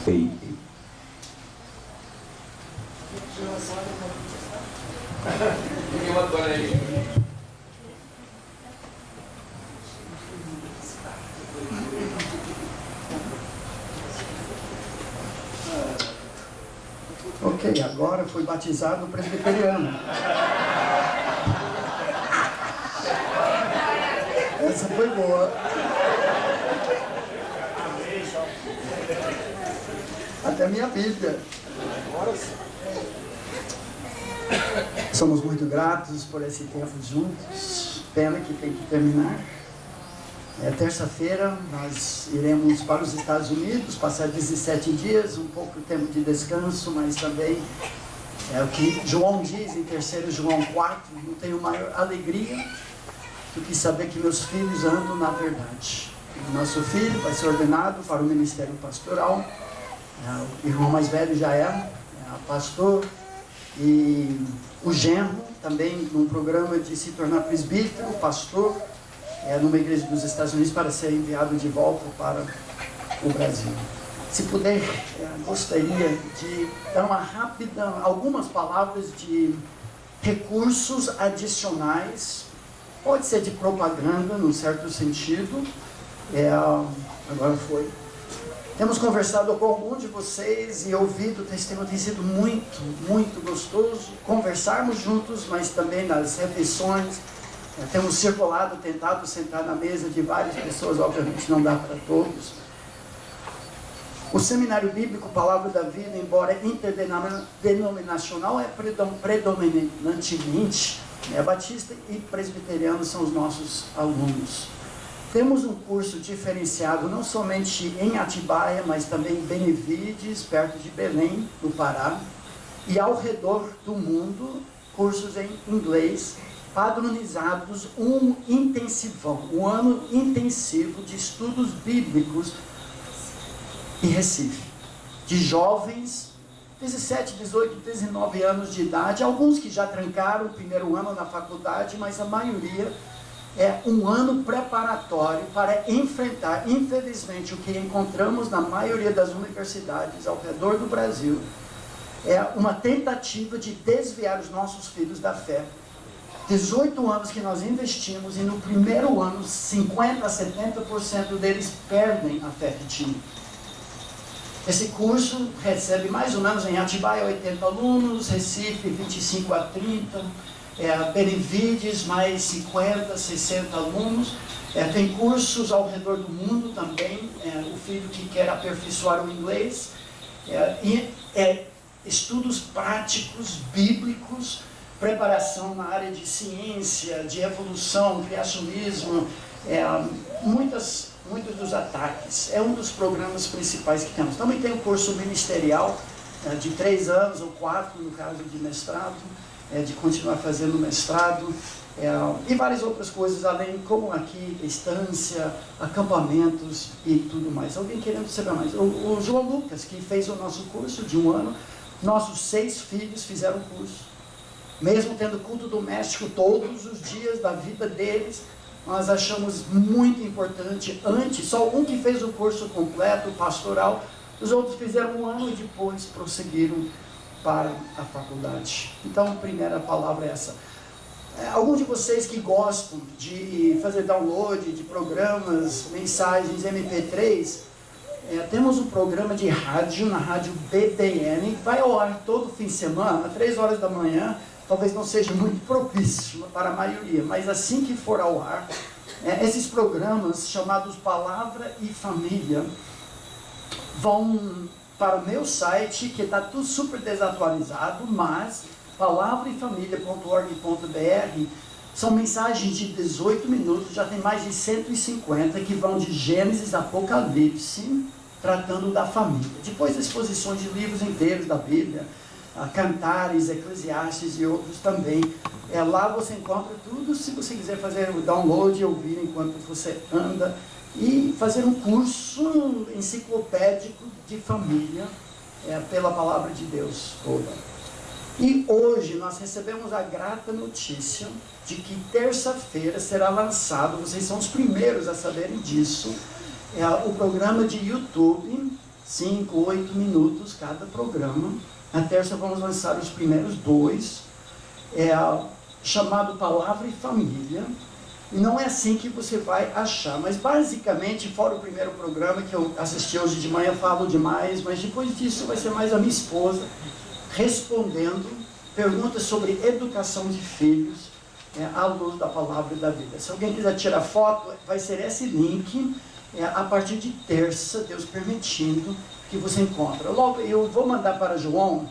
baby. Ok, agora foi batizado presbiteriano. Essa foi boa. Até minha Bíblia. Somos muito gratos por esse tempo juntos. Pena que tem que terminar. Terça-feira nós iremos para os Estados Unidos, passar 17 dias, um pouco de tempo de descanso, mas também é o que João diz em 3 João 4, não tenho maior alegria do que saber que meus filhos andam na verdade. O nosso filho vai ser ordenado para o ministério pastoral, o irmão mais velho já é pastor, e o genro também num programa de se tornar presbítero, pastor, numa igreja dos Estados Unidos para ser enviado de volta para o Brasil. Se puder, gostaria de dar algumas palavras de recursos adicionais, pode ser de propaganda, num certo sentido. Agora foi. Temos conversado com algum de vocês e ouvido o testemunho, tem sido muito, muito gostoso conversarmos juntos, mas também nas refeições. Temos circulado, tentado sentar na mesa de várias pessoas, obviamente não dá para todos. O Seminário Bíblico Palavra da Vida, embora interdenominacional, é predominantemente batista e presbiteriano são os nossos alunos. Temos um curso diferenciado não somente em Atibaia, mas também em Benevides, perto de Belém, no Pará, e ao redor do mundo, cursos em inglês, padronizados, um ano intensivo de estudos bíblicos em Recife, de jovens, 17, 18, 19 anos de idade, alguns que já trancaram o primeiro ano na faculdade, mas a maioria é um ano preparatório para enfrentar, infelizmente, o que encontramos na maioria das universidades ao redor do Brasil, é uma tentativa de desviar os nossos filhos da fé. 18 anos que nós investimos e no primeiro ano 50% a 70% deles perdem a fé que tinham. Esse curso recebe mais ou menos em Atibaia 80 alunos, Recife 25 a 30, Benevides mais 50, 60 alunos. Tem cursos ao redor do mundo também, o filho que quer aperfeiçoar o inglês, estudos práticos, bíblicos, preparação na área de ciência, de evolução, criacionismo, muitos dos ataques. É um dos programas principais que temos. Também tem o curso ministerial, de 3 anos ou 4, no caso de mestrado, de continuar fazendo mestrado, e várias outras coisas, além, como aqui, estância, acampamentos e tudo mais. Alguém querendo saber mais? O João Lucas, que fez o nosso curso de 1 ano, nossos 6 filhos fizeram o curso. Mesmo tendo culto doméstico todos os dias da vida deles, nós achamos muito importante. Antes, só um que fez o curso completo, pastoral, os outros fizeram 1 ano e depois prosseguiram para a faculdade. Então, a primeira palavra é essa. Alguns de vocês que gostam de fazer download de programas, mensagens MP3, temos um programa de rádio, na rádio BBN, que vai ao ar todo fim de semana, às 3 horas da manhã. Talvez não seja muito propício para a maioria, mas assim que for ao ar, esses programas chamados Palavra e Família vão para o meu site, que está tudo super desatualizado, mas palavraefamilia.org.br são mensagens de 18 minutos, já tem mais de 150 que vão de Gênesis a Apocalipse, tratando da família. Depois exposições de livros inteiros da Bíblia, Cantares, Eclesiastes e outros também. Lá você encontra tudo, se você quiser fazer o download e ouvir enquanto você anda, e fazer um curso enciclopédico de família, pela palavra de Deus toda. E hoje nós recebemos a grata notícia de que terça-feira será lançado, vocês são os primeiros a saberem disso, o programa de YouTube 5, 8 minutos cada programa. Na terça vamos lançar os primeiros 2, chamado Palavra e Família. E não é assim que você vai achar, mas basicamente, fora o primeiro programa que eu assisti hoje de manhã, falo demais, mas depois disso vai ser mais a minha esposa respondendo perguntas sobre educação de filhos, à luz da palavra e da vida. Se alguém quiser tirar foto, vai ser esse link, a partir de terça, Deus permitindo, que você encontra. Logo, eu vou mandar para João,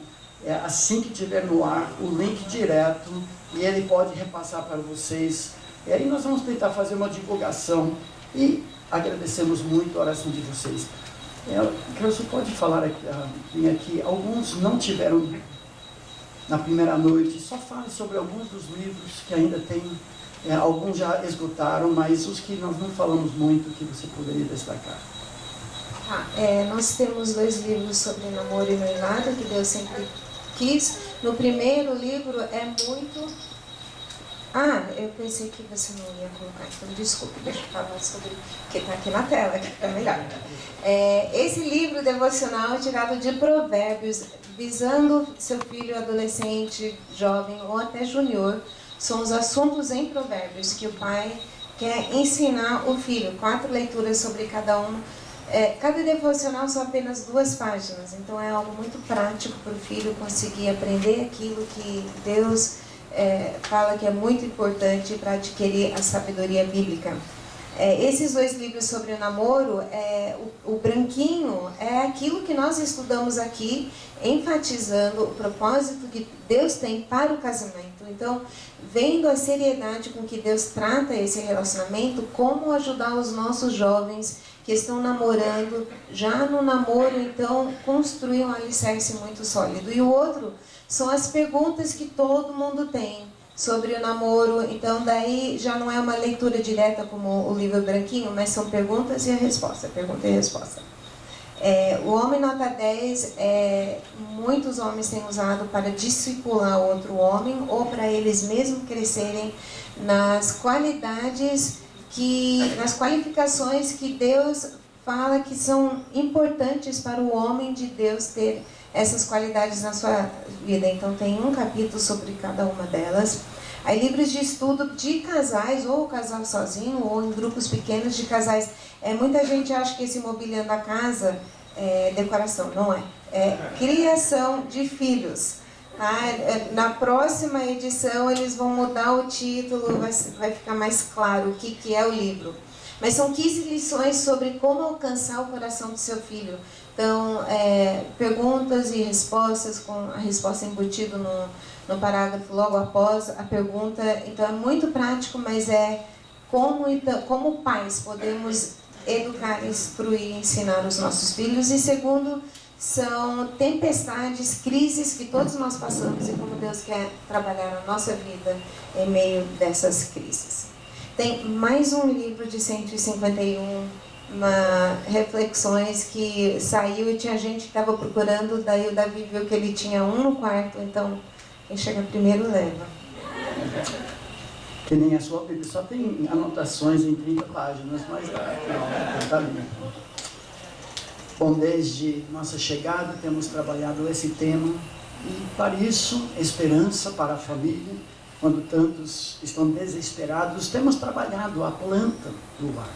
assim que estiver no ar, o link direto, e ele pode repassar para vocês. E aí nós vamos tentar fazer uma divulgação, e agradecemos muito a oração de vocês. Você pode falar aqui, alguns não tiveram na primeira noite, só fale sobre alguns dos livros que ainda tem, alguns já esgotaram, mas os que nós não falamos muito, que você poderia destacar. Nós temos 2 livros sobre namoro e noivado, que Deus sempre quis. No primeiro livro é muito... eu pensei que você não ia colocar, então desculpe, deixa eu falar sobre o que está aqui na tela, que fica melhor. Esse livro devocional é tirado de Provérbios, visando seu filho adolescente, jovem ou até júnior. São os assuntos em Provérbios que o pai quer ensinar o filho. 4 leituras sobre cada um. Cada devocional são apenas 2 páginas, então é algo muito prático para o filho conseguir aprender aquilo que Deus fala que é muito importante para adquirir a sabedoria bíblica. Esses 2 livros sobre o namoro, o branquinho é aquilo que nós estudamos aqui, enfatizando o propósito que Deus tem para o casamento. Então, vendo a seriedade com que Deus trata esse relacionamento, como ajudar os nossos jovens que estão namorando, já no namoro, então, construir um alicerce muito sólido. E o outro são as perguntas que todo mundo tem sobre o namoro. Então, daí já não é uma leitura direta como o livro branquinho, mas são perguntas e a resposta, pergunta e resposta. O Homem Nota 10, muitos homens têm usado para discipular outro homem ou para eles mesmos crescerem nas qualidades, nas qualificações que Deus fala que são importantes para o homem de Deus ter essas qualidades na sua vida. Então tem um capítulo sobre cada uma delas. Aí livros de estudo de casais, ou casal sozinho, ou em grupos pequenos de casais. Muita gente acha que esse mobiliando a casa é decoração, não é. É criação de filhos. Na próxima edição eles vão mudar o título, vai ficar mais claro o que é o livro. Mas são 15 lições sobre como alcançar o coração do seu filho. Então, perguntas e respostas, com a resposta embutida no parágrafo logo após a pergunta. Então, é muito prático, mas como pais podemos educar, instruir, ensinar os nossos filhos. E segundo, são tempestades, crises que todos nós passamos e como Deus quer trabalhar na nossa vida em meio dessas crises. Tem mais um livro de 151 reflexões que saiu e tinha gente que estava procurando, daí o Davi viu que ele tinha um no quarto, então quem chega primeiro leva. Que nem a sua Bíblia, só tem anotações em 30 páginas, mas está ali. Bom, desde nossa chegada temos trabalhado esse tema e para isso, esperança para a família. Quando tantos estão desesperados, temos trabalhado a planta do lar.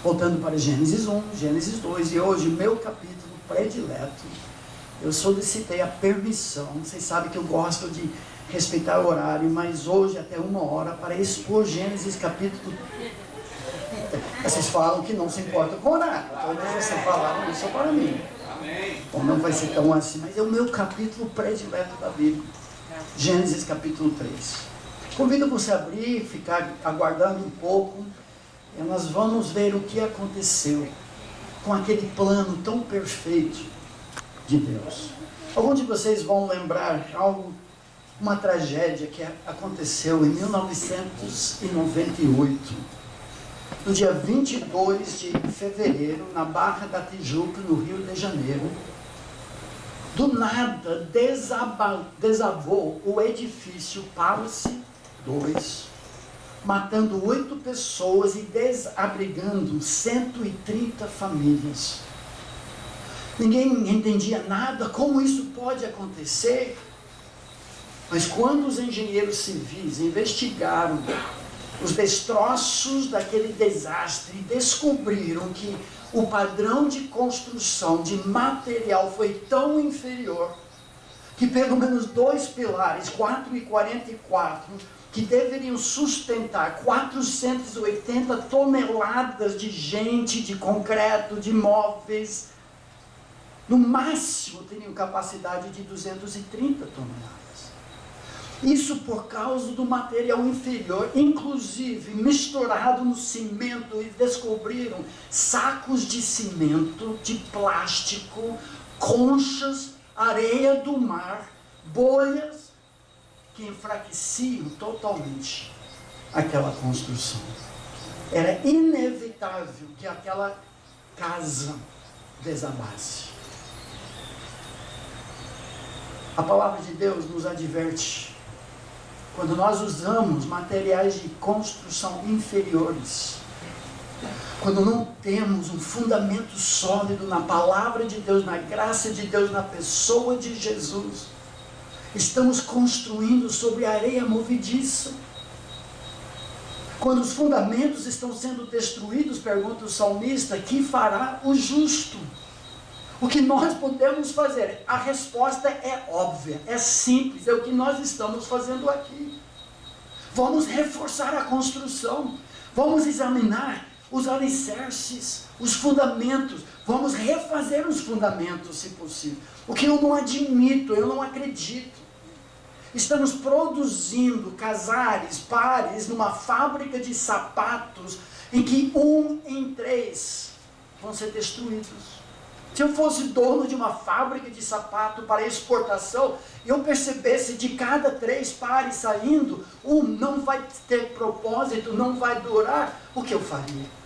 Voltando para Gênesis 1, Gênesis 2, e hoje meu capítulo predileto, eu solicitei a permissão. Vocês sabem que eu gosto de respeitar o horário, mas hoje até 1h para expor Gênesis capítulo. Vocês falam que não se importa com o horário, então você falaram isso para mim. Bom, não vai ser tão assim, mas é o meu capítulo predileto da Bíblia. Gênesis capítulo 3. Convido você a abrir, ficar aguardando um pouco. E nós vamos ver o que aconteceu com aquele plano tão perfeito de Deus. Alguns de vocês vão lembrar uma tragédia que aconteceu em 1998. No dia 22 de fevereiro, na Barra da Tijuca, no Rio de Janeiro, do nada desabou o edifício Palace 2, matando 8 pessoas e desabrigando 130 famílias. Ninguém entendia nada, como isso pode acontecer. Mas quando os engenheiros civis investigaram os destroços daquele desastre e descobriram que o padrão de construção de material foi tão inferior que pelo menos 2 pilares, 4 e 44, que deveriam sustentar 480 toneladas de gente, de concreto, de móveis, no máximo teriam capacidade de 230 toneladas. Isso por causa do material inferior, inclusive misturado no cimento, e descobriram sacos de cimento, de plástico, conchas, areia do mar, bolhas que enfraqueciam totalmente aquela construção. Era inevitável que aquela casa desabasse. A palavra de Deus nos adverte. Quando nós usamos materiais de construção inferiores, quando não temos um fundamento sólido na palavra de Deus, na graça de Deus, na pessoa de Jesus, estamos construindo sobre areia movediça. Quando os fundamentos estão sendo destruídos, pergunta o salmista, que fará o justo? O que nós podemos fazer? A resposta é óbvia, é simples, é o que nós estamos fazendo aqui. Vamos reforçar a construção, vamos examinar os alicerces, os fundamentos, vamos refazer os fundamentos, se possível. O que eu não admito, eu não acredito. Estamos produzindo casares, pares, numa fábrica de sapatos, em que 1 em 3 vão ser destruídos. Se eu fosse dono de uma fábrica de sapato para exportação, e eu percebesse de cada 3 pares saindo, não vai ter propósito, não vai durar, o que eu faria?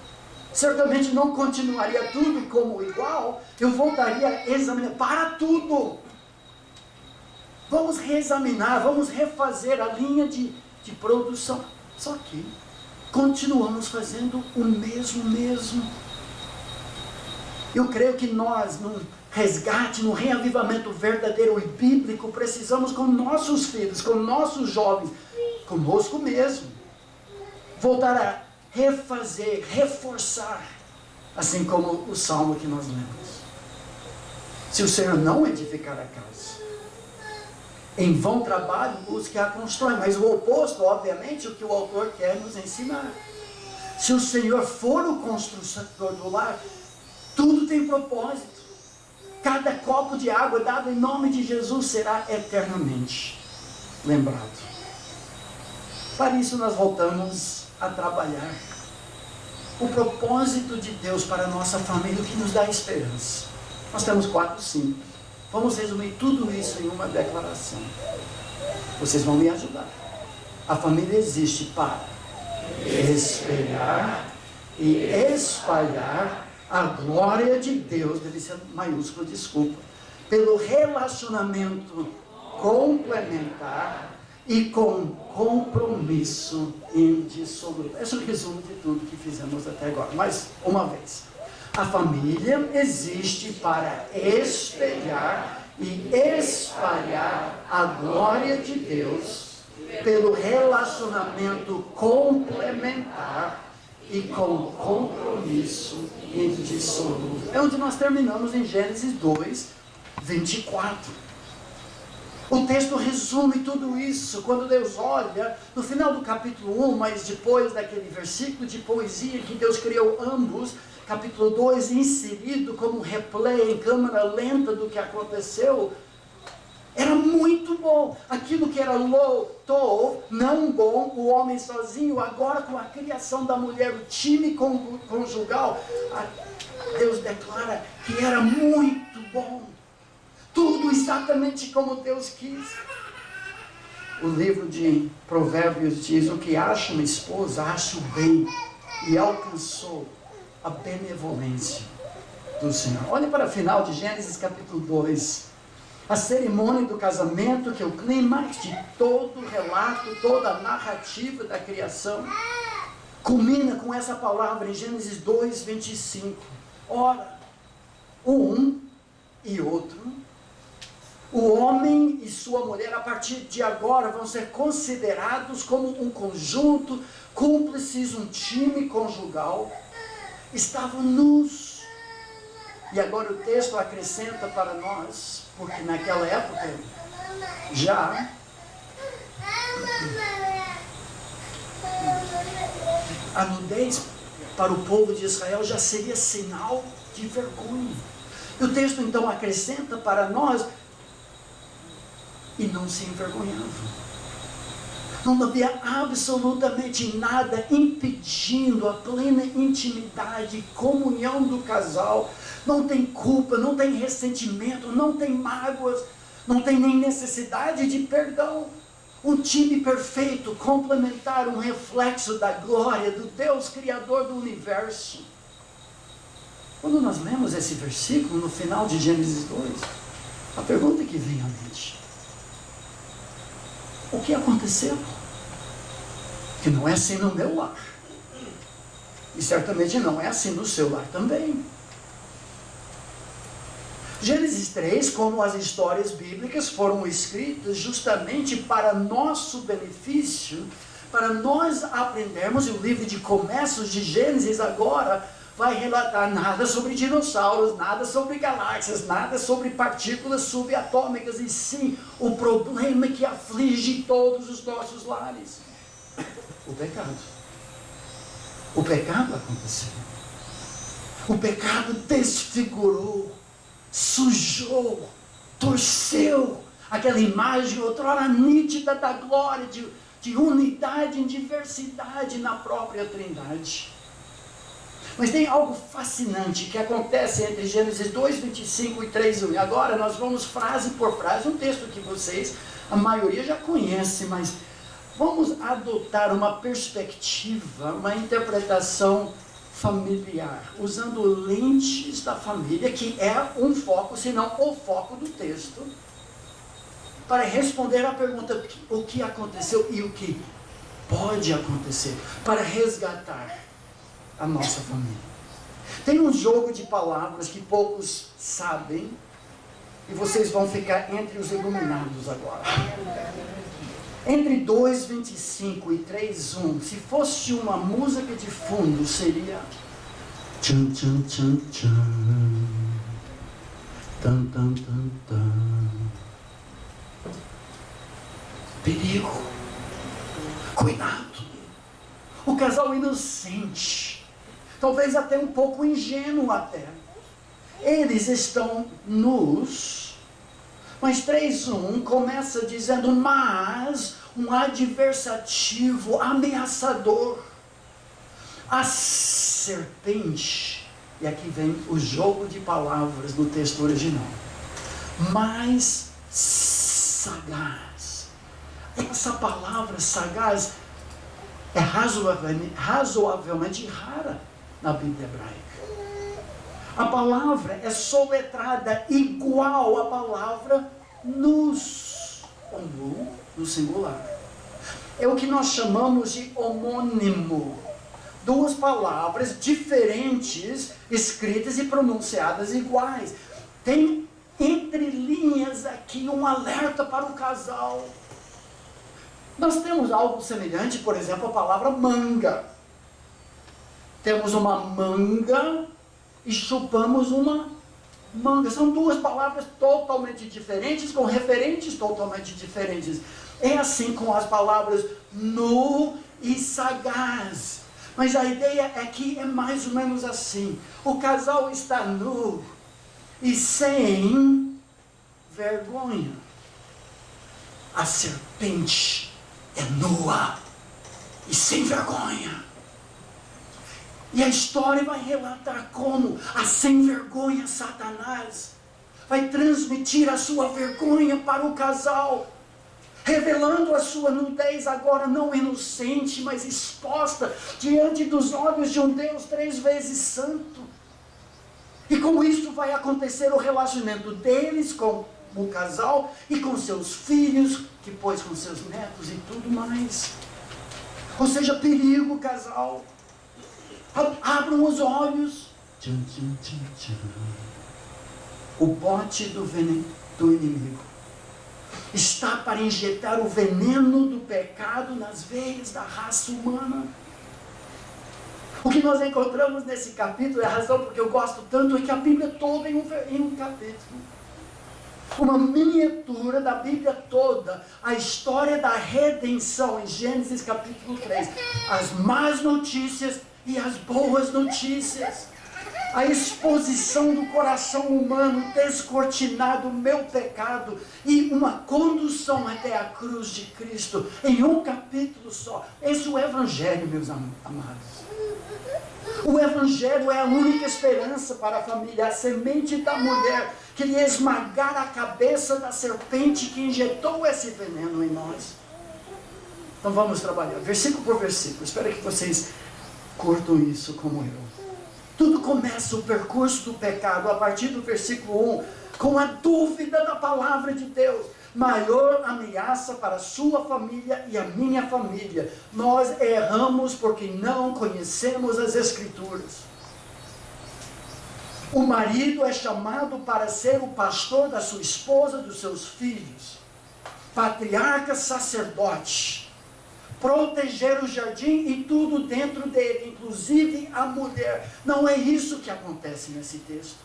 Certamente não continuaria tudo como igual, eu voltaria a examinar, para tudo. Vamos reexaminar, vamos refazer a linha de produção. Só que continuamos fazendo o mesmo. Eu creio que nós, num resgate, num reavivamento verdadeiro e bíblico, precisamos com nossos filhos, com nossos jovens, conosco mesmo, voltar a refazer, reforçar, assim como o salmo que nós lemos. Se o Senhor não edificar a casa, em vão trabalho os que a constroem. Mas o oposto, obviamente, o que o autor quer nos ensinar. Se o Senhor for o construtor do lar, tudo tem propósito. Cada copo de água dado em nome de Jesus será eternamente lembrado. Para isso nós voltamos a trabalhar. O propósito de Deus para a nossa família, o que nos dá esperança. Nós temos 4 simples. Vamos resumir tudo isso em uma declaração. Vocês vão me ajudar. A família existe para espelhar e espalhar a glória de Deus, deve ser maiúsculo, desculpa, pelo relacionamento complementar e com compromisso indissolúvel. Esse é o resumo de tudo que fizemos até agora. Mais uma vez. A família existe para espelhar e espalhar a glória de Deus pelo relacionamento complementar e com compromisso indissolúvel. É onde nós terminamos em Gênesis 2, 24. O texto resume tudo isso. Quando Deus olha, no final do capítulo 1, mas depois daquele versículo de poesia que Deus criou ambos, capítulo 2, inserido como um replay em câmera lenta do que aconteceu, era muito bom. Aquilo que era tov, não bom, o homem sozinho, agora com a criação da mulher, o time conjugal, Deus declara que era muito bom. Tudo exatamente como Deus quis. O livro de Provérbios diz: o que acha uma esposa, acha o bem e alcançou a benevolência do Senhor. Olhe para o final de Gênesis capítulo 2. A cerimônia do casamento, que é o clímax de todo o relato, toda a narrativa da criação, culmina com essa palavra em Gênesis 2, 25. Ora, o e outro. O homem e sua mulher, a partir de agora, vão ser considerados como um conjunto, cúmplices, um time conjugal. Estavam nus. E agora o texto acrescenta para nós, porque naquela época já a nudez para o povo de Israel já seria sinal de vergonha. E o texto então acrescenta para nós, e não se envergonhavam. Não havia absolutamente nada impedindo a plena intimidade e comunhão do casal. Não tem culpa, não tem ressentimento, não tem mágoas, não tem nem necessidade de perdão. Um time perfeito, complementar, um reflexo da glória do Deus Criador do universo. Quando nós lemos esse versículo no final de Gênesis 2, a pergunta que vem à mente: o que aconteceu? Que não é assim no meu lar. E certamente não é assim no seu lar também. Gênesis 3, como as histórias bíblicas, foram escritas justamente para nosso benefício, para nós aprendermos. E o livro de começos de Gênesis agora vai relatar nada sobre dinossauros, nada sobre galáxias, nada sobre partículas subatômicas, e sim o problema que aflige todos os nossos lares: o pecado. O pecado aconteceu. O pecado desfigurou, sujou, torceu aquela imagem outrora nítida da glória, de unidade em diversidade na própria Trindade. Mas tem algo fascinante que acontece entre Gênesis 2, 25 e 3, 1. E agora nós vamos frase por frase, um texto que vocês, a maioria já conhece, mas vamos adotar uma perspectiva, uma interpretação familiar, usando lentes da família, que é um foco, se não o foco do texto, para responder à pergunta: o que aconteceu e o que pode acontecer, para resgatar a nossa família. Tem um jogo de palavras que poucos sabem, e vocês vão ficar entre os iluminados agora. Entre 2:25 e 3:1, se fosse uma música de fundo, seria tchan tchan tchan tchan, tan tan tan tan. Perigo, cuidado. O casal inocente, talvez até um pouco ingênuo até, eles estão nus. Mas 3:1 começa dizendo: mas, um adversativo ameaçador. A serpente, e aqui vem o jogo de palavras no texto original, mais sagaz. Essa palavra sagaz é razoavelmente rara na Bíblia hebraica. A palavra é soletrada igual à palavra nus, ou nu, no singular. É o que nós chamamos de homônimo. Duas palavras diferentes, escritas e pronunciadas iguais. Tem entre linhas aqui um alerta para o casal. Nós temos algo semelhante, por exemplo, a palavra manga. Temos uma manga e chupamos uma manga. São duas palavras totalmente diferentes, com referentes totalmente diferentes. É assim com as palavras nu e sagaz. Mas a ideia é que é mais ou menos assim. O casal está nu e sem vergonha. A serpente é nua e sem vergonha. E a história vai relatar como a sem vergonha Satanás vai transmitir a sua vergonha para o casal, revelando a sua nudez agora não inocente, mas exposta diante dos olhos de um Deus 3 vezes santo. E com isso vai acontecer o relacionamento deles com o casal e com seus filhos, depois com seus netos e tudo mais. Ou seja, perigo, casal. Abram os olhos. O bote do veneno do inimigo está para injetar o veneno do pecado nas veias da raça humana. O que nós encontramos nesse capítulo, é a razão porque eu gosto tanto, é que a Bíblia toda em um capítulo. Uma miniatura da Bíblia toda, a história da redenção em Gênesis capítulo 3. As más notícias e as boas notícias. A exposição do coração humano descortinado, o meu pecado, e uma condução até a cruz de Cristo, em um capítulo só. Esse é o Evangelho, meus amados. O Evangelho é a única esperança para a família, a semente da mulher, que lhe esmagar a cabeça da serpente que injetou esse veneno em nós. Então vamos trabalhar, versículo por versículo. Espero que vocês curtam isso como eu. Tudo começa o percurso do pecado a partir do versículo 1, com a dúvida da palavra de Deus. Maior ameaça para a sua família e a minha família. Nós erramos porque não conhecemos as Escrituras. O marido é chamado para ser o pastor da sua esposa, dos seus filhos. Patriarca, sacerdote. Proteger o jardim e tudo dentro dele, inclusive a mulher. Não é isso que acontece nesse texto.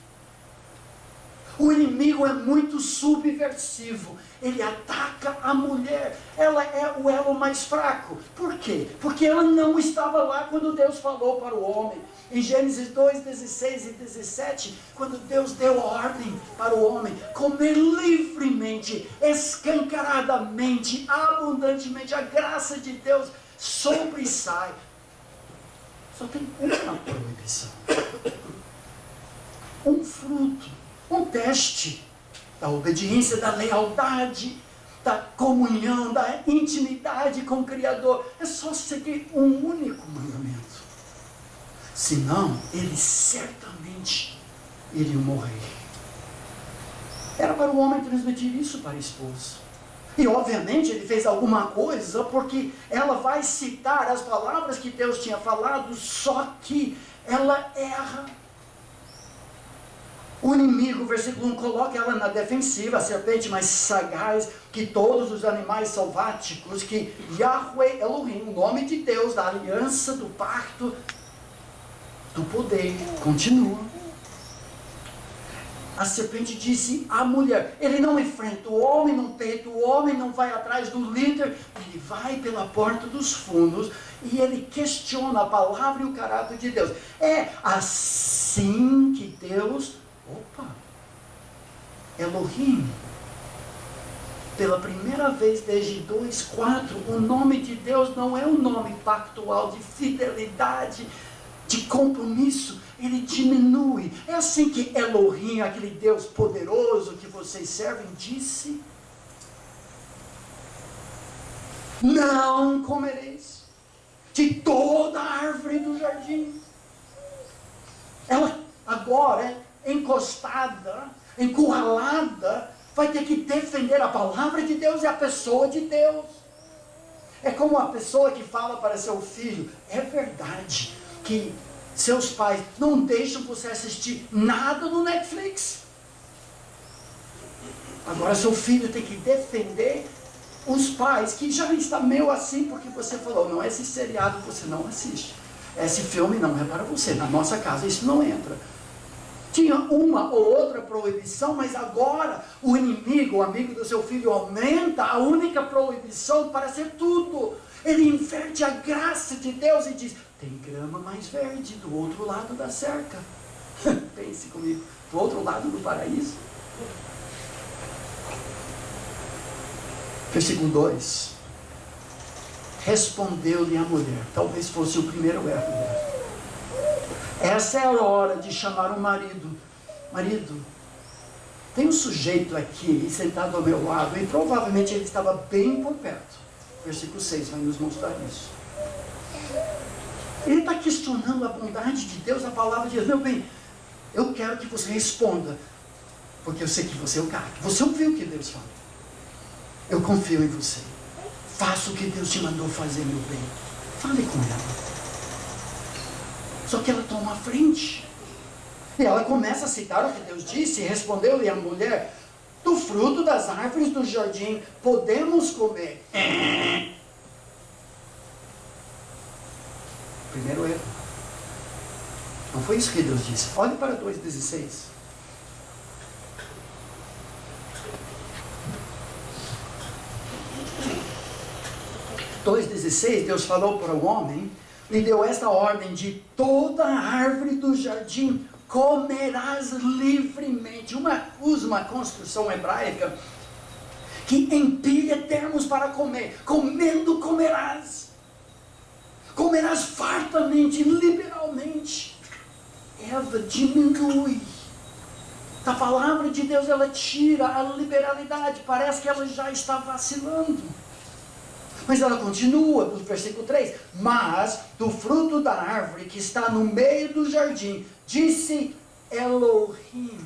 O inimigo é muito subversivo. Ele ataca a mulher. Ela é o elo mais fraco. Por quê? Porque ela não estava lá quando Deus falou para o homem. Em Gênesis 2, 16 e 17, quando Deus deu a ordem para o homem comer livremente, escancaradamente, abundantemente, a graça de Deus sobressai. Só tem uma proibição. Um fruto, um teste da obediência, da lealdade, da comunhão, da intimidade com o Criador. É só seguir um único mandamento. Senão, eles certamente iriam morrer. Era para o homem transmitir isso para a esposa. E obviamente ele fez alguma coisa porque ela vai citar as palavras que Deus tinha falado, só que ela erra. O inimigo, versículo 1, coloca ela na defensiva, a serpente mais sagaz que todos os animais selváticos, que Yahweh Elohim, o nome de Deus, da aliança, do pacto, do poder, continua. A serpente disse à mulher, ele não enfrenta o homem no peito, o homem não vai atrás do líder, ele vai pela porta dos fundos e ele questiona a palavra e o caráter de Deus. É assim que Deus, Elohim, pela primeira vez desde 2:4, o nome de Deus não é um nome pactual de fidelidade, de compromisso, ele diminui. É assim que Elohim, aquele Deus poderoso que vocês servem, disse: não comereis de toda a árvore do jardim. Ela agora, encostada, encurralada, vai ter que defender a palavra de Deus e a pessoa de Deus. É como a pessoa que fala para seu filho: é verdade que seus pais não deixam você assistir nada no Netflix. Agora seu filho tem que defender os pais, que já está meio assim, porque você falou: não, esse seriado você não assiste, esse filme não é para você, na nossa casa isso não entra. Tinha uma ou outra proibição, mas agora o inimigo, o amigo do seu filho, aumenta a única proibição para ser tudo. Ele inverte a graça de Deus e diz: tem grama mais verde do outro lado da cerca. Pense comigo, do outro lado do paraíso. Versículo 2. Respondeu-lhe a mulher, talvez fosse o primeiro erro dela: essa é a hora de chamar o marido. Marido, tem um sujeito aqui sentado ao meu lado, e provavelmente ele estava bem por perto. Versículo 6 vai nos mostrar isso. Ele está questionando a bondade de Deus, a palavra de Deus. Meu bem, eu quero que você responda, porque eu sei que você é o cara. Você ouviu o que Deus falou. Eu confio em você. Faça o que Deus te mandou fazer, meu bem. Fale com ela. Só que ela toma a frente. E ela começa a citar o que Deus disse, e respondeu-lhe a mulher: do fruto das árvores do jardim podemos comer. Primeiro erro. Não foi isso que Deus disse. Olhe para 2,16. 2,16, Deus falou para o homem, lhe deu esta ordem: de toda árvore do jardim comerás livremente. Usa uma construção hebraica que empilha termos para comer. Comendo comerás. Comerás fartamente, liberalmente. Eva diminui. Da palavra de Deus ela tira a liberalidade. Parece que ela já está vacilando. Mas ela continua, no versículo 3. Mas do fruto da árvore que está no meio do jardim, disse Elohim.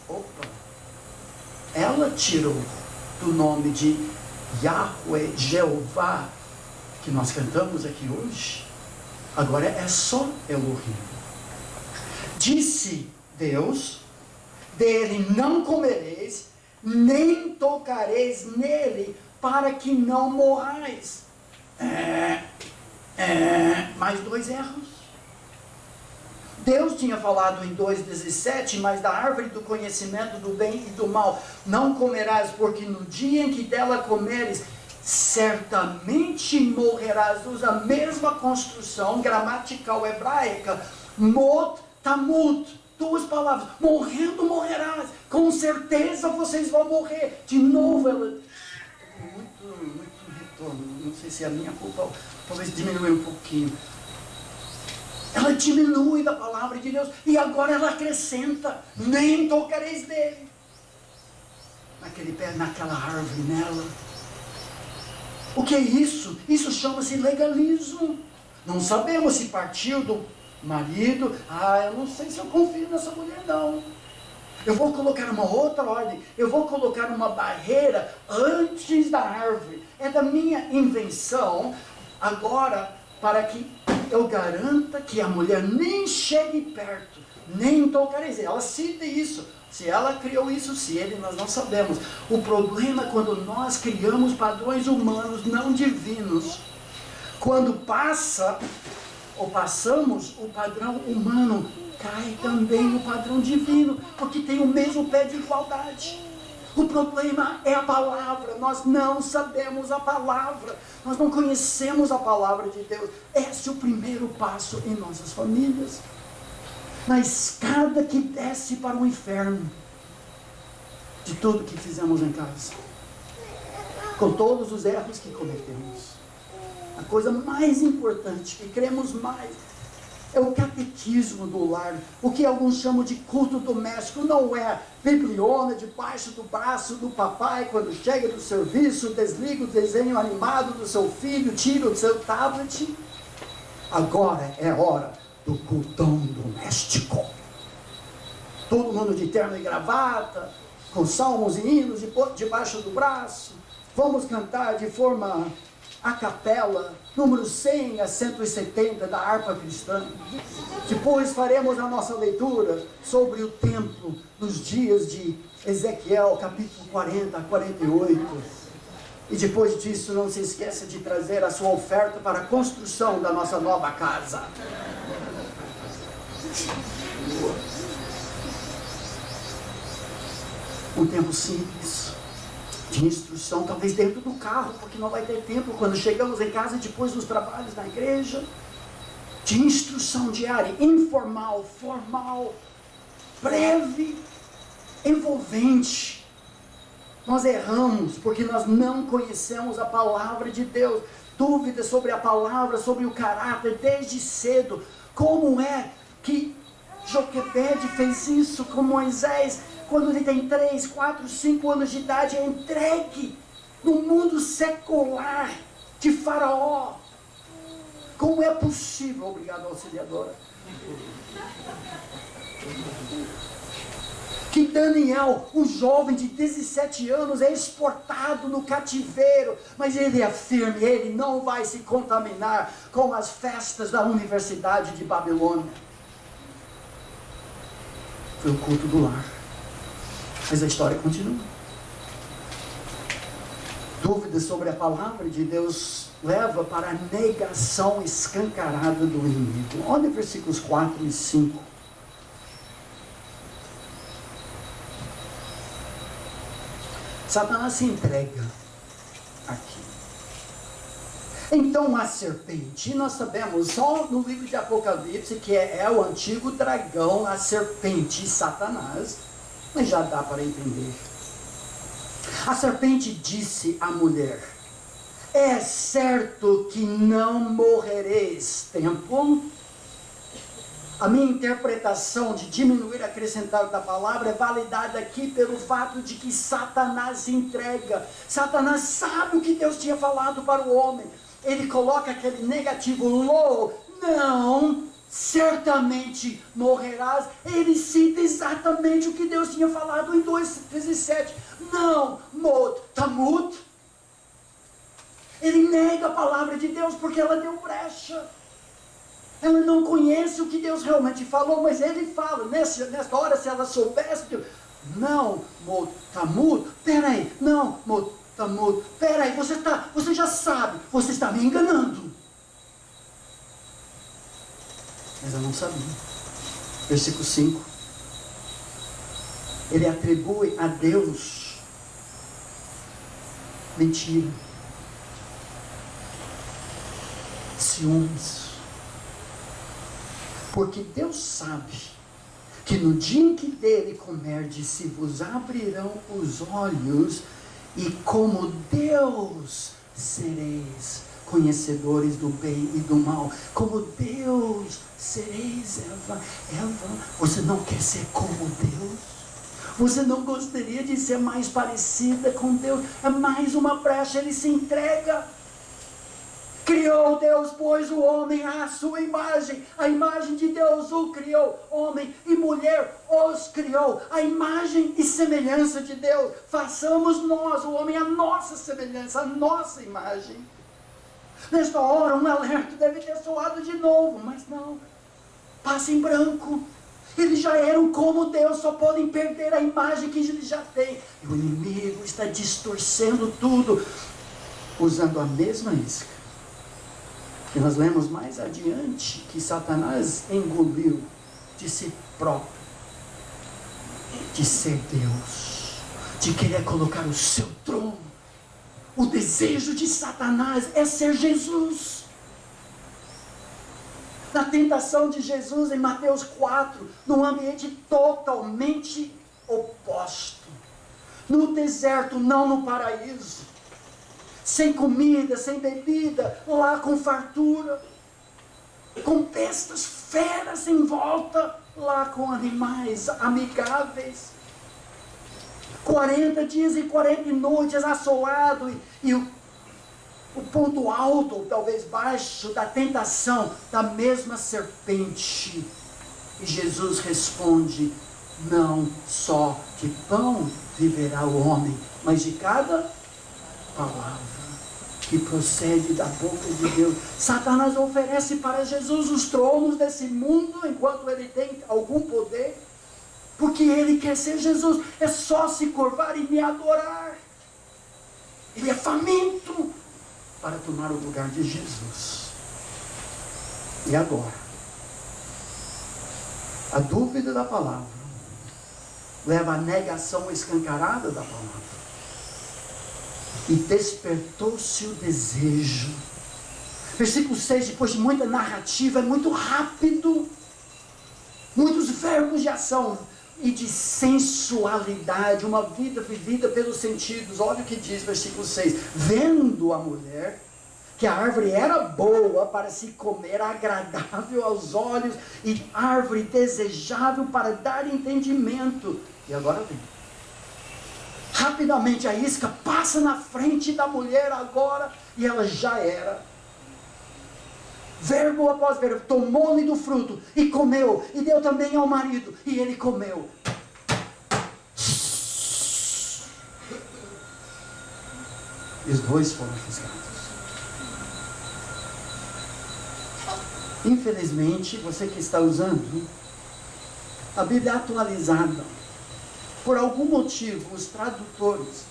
Opa! Ela tirou do nome de Yahweh, Jeová, que nós cantamos aqui hoje. Agora é só Elohim. Disse Deus: dele não comereis, nem tocareis nele, para que não morrais. Mais 2 erros. Deus tinha falado em 2,17, mas da árvore do conhecimento do bem e do mal não comerás, porque no dia em que dela comeres, certamente morrerás. Usa a mesma construção gramatical hebraica, mot, tamut, 2 palavras, morrendo morrerás, com certeza vocês vão morrer. De novo ela, muito retorno, não sei se é a minha culpa, talvez diminui um pouquinho. Ela diminui da palavra de Deus, e agora ela acrescenta: nem tocareis dele. Naquele pé, naquela árvore, nela. O que é isso? Isso chama-se legalismo. Não sabemos se partiu do marido. Eu não sei se eu confio nessa mulher, não. Eu vou colocar uma outra ordem. Eu vou colocar uma barreira antes da árvore. É da minha invenção. Agora, para que eu garanta que a mulher nem chegue perto, nem tocareis. Ela cita isso. Se ela criou isso, se ele, nós não sabemos. O problema é quando nós criamos padrões humanos, não divinos. Quando passamos o padrão humano, cai também o padrão divino, porque tem o mesmo pé de igualdade. O problema é a palavra. Nós não sabemos a palavra. Nós não conhecemos a palavra de Deus. Esse é o primeiro passo em nossas famílias. Na escada que desce para o inferno, de tudo que fizemos em casa, com todos os erros que cometemos, a coisa mais importante, que cremos mais, é o catequismo do lar. O que alguns chamam de culto doméstico. Não é bibliona debaixo do braço do papai quando chega do serviço, desliga o desenho animado do seu filho, tira o seu tablet. Agora é hora do cultão doméstico. Todo mundo de terno e gravata, com salmos e hinos debaixo do braço. Vamos cantar de forma a capela, número 100 a 170 da harpa cristã. Depois faremos a nossa leitura sobre o templo nos dias de Ezequiel, capítulo 40 a 48. E depois disso, não se esqueça de trazer a sua oferta para a construção da nossa nova casa. Um tempo simples, de instrução, talvez dentro do carro, porque não vai ter tempo quando chegamos em casa e depois dos trabalhos na igreja. De instrução diária, informal, formal, breve, envolvente. Nós erramos porque nós não conhecemos a palavra de Deus. Dúvidas sobre a palavra, sobre o caráter, desde cedo. Como é que Joquebede fez isso com Moisés? Quando ele tem 3, 4, 5 anos de idade, é entregue no mundo secular de Faraó. Como é possível? Obrigado, auxiliadora. Que Daniel, um jovem de 17 anos, é exportado no cativeiro, mas ele é firme, ele não vai se contaminar com as festas da Universidade de Babilônia. Foi o culto do lar. Mas a história continua. Dúvidas sobre a palavra de Deus leva para a negação escancarada do inimigo. Olha versículos 4 e 5. Satanás se entrega aqui. Então a serpente, nós sabemos só no livro de Apocalipse que é o antigo dragão, a serpente, Satanás, mas já dá para entender. A serpente disse à mulher: é certo que não morrereis. Tempo. A minha interpretação de diminuir e acrescentar da palavra é validada aqui pelo fato de que Satanás se entrega. Satanás sabe o que Deus tinha falado para o homem. Ele coloca aquele negativo, não, certamente morrerás. Ele cita exatamente o que Deus tinha falado em 2:17. Não, tamut. Ele nega a palavra de Deus porque ela deu brecha. Ela não conhece o que Deus realmente falou, mas ele fala. Nesta hora, se ela soubesse, não, tamut, peraí, não, tamut, peraí, você já sabe, você está me enganando. Mas eu não sabia. Versículo 5. Ele atribui a Deus mentira, ciúmes. Porque Deus sabe que no dia em que dele comerdes, se vos abrirão os olhos, e como Deus sereis conhecedores do bem e do mal. Como Deus sereis, Eva. Você não quer ser como Deus? Você não gostaria de ser mais parecida com Deus? É mais uma brecha, ele se entrega. Criou Deus, pois, o homem à sua imagem. A imagem de Deus o criou. Homem e mulher os criou. A imagem e semelhança de Deus. Façamos nós, o homem, a nossa semelhança, a nossa imagem. Nesta hora, um alerta deve ter soado de novo, mas não. Passa em branco. Eles já eram como Deus, só podem perder a imagem que eles já têm. E o inimigo está distorcendo tudo, usando a mesma isca. E nós lemos mais adiante que Satanás engoliu de si próprio, de ser Deus, de querer colocar o seu trono. O desejo de Satanás é ser Jesus. Na tentação de Jesus em Mateus 4, num ambiente totalmente oposto. No deserto, não no paraíso. Sem comida, sem bebida, lá com fartura, com bestas feras em volta, lá com animais amigáveis. 40 dias e 40 noites assolado, e o ponto alto, ou talvez baixo, da tentação da mesma serpente. E Jesus responde: não só de pão viverá o homem, mas de cada palavra que procede da boca de Deus. Satanás oferece para Jesus os tronos desse mundo, enquanto ele tem algum poder, porque ele quer ser Jesus. É só se curvar e me adorar. Ele é faminto para tomar o lugar de Jesus. E agora, a dúvida da palavra leva à negação escancarada da palavra. E despertou-se o desejo. Versículo 6, depois de muita narrativa, é muito rápido. Muitos verbos de ação e de sensualidade, uma vida vivida pelos sentidos. Olha o que diz versículo 6. Vendo a mulher que a árvore era boa para se comer, agradável aos olhos, e árvore desejável para dar entendimento. E agora vem. Rapidamente a isca passa na frente da mulher agora, e ela já era. Verbo após verbo, tomou-lhe do fruto e comeu, e deu também ao marido, e ele comeu. E os dois foram fisgados. Infelizmente, você que está usando A Bíblia atualizada, por algum motivo, os tradutores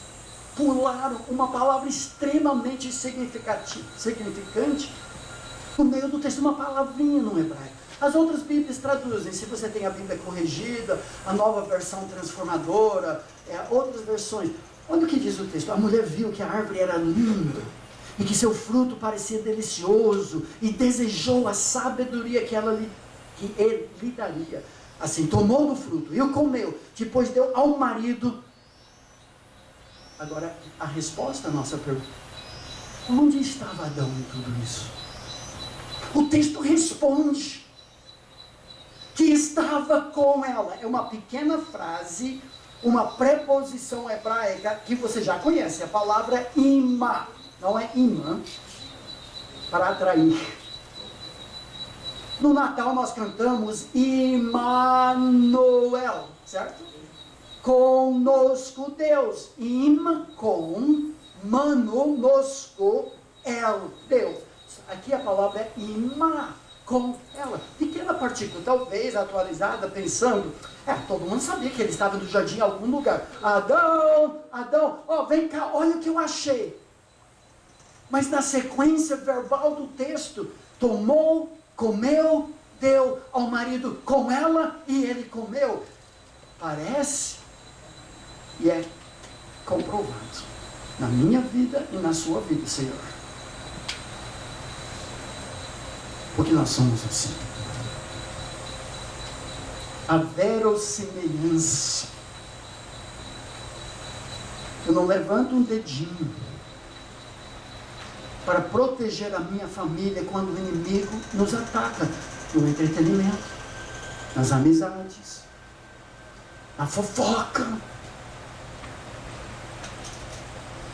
pularam uma palavra extremamente significante no meio do texto, uma palavrinha no hebraico. As outras Bíblias traduzem, se você tem a Bíblia corrigida, a nova versão transformadora, outras versões. Olha o que diz o texto. A mulher viu que a árvore era linda e que seu fruto parecia delicioso e desejou a sabedoria que ele lhe daria. Assim, tomou do fruto e o comeu, depois deu ao marido. Agora, a resposta à nossa pergunta: onde estava Adão em tudo isso? O texto responde que estava com ela. É uma pequena frase, uma preposição hebraica que você já conhece, a palavra imá, não é imã, para atrair. No Natal nós cantamos Immanuel, certo? Conosco Deus. Im, com, mano, nosco, el, Deus. Aqui a palavra é imá, com ela. Pequena partícula, talvez atualizada, pensando, todo mundo sabia que ele estava no jardim em algum lugar. Adão, vem cá, olha o que eu achei. Mas na sequência verbal do texto, tomou, comeu, deu ao marido com ela e ele comeu. Parece e é comprovado na minha vida e na sua vida, Senhor. Porque nós somos assim. A verossimilhança. Eu não levanto um dedinho para proteger a minha família quando o inimigo nos ataca no entretenimento, nas amizades, na fofoca.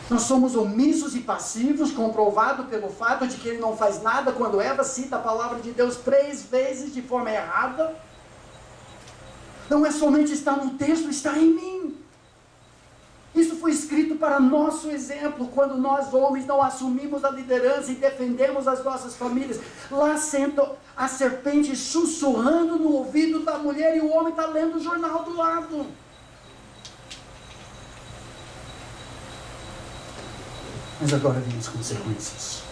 Nós somos omissos e passivos, comprovado pelo fato de que ele não faz nada quando Eva cita a palavra de Deus 3 vezes de forma errada. Não é somente estar no texto, está em mim. Isso foi escrito para nosso exemplo, quando nós homens não assumimos a liderança e defendemos as nossas famílias. Lá senta a serpente sussurrando no ouvido da mulher e o homem está lendo o jornal do lado. Mas agora vem as consequências.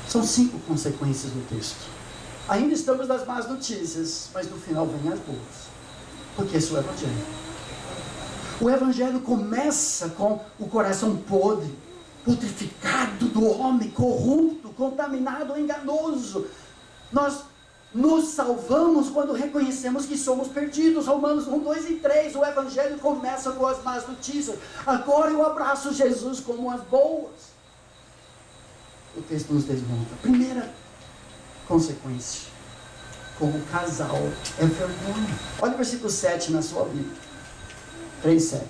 São 5 consequências no texto. Ainda estamos nas más notícias, mas no final vem as boas. Porque esse é o Evangelho. O Evangelho começa com o coração podre, putrificado do homem, corrupto, contaminado, enganoso. Nós nos salvamos quando reconhecemos que somos perdidos. Romanos 1, 2 e 3. O Evangelho começa com as más notícias. Agora eu abraço Jesus como as boas. O texto nos desmonta. Primeira consequência: como casal é vergonha. Olha o versículo 7 na sua Bíblia. 3:7.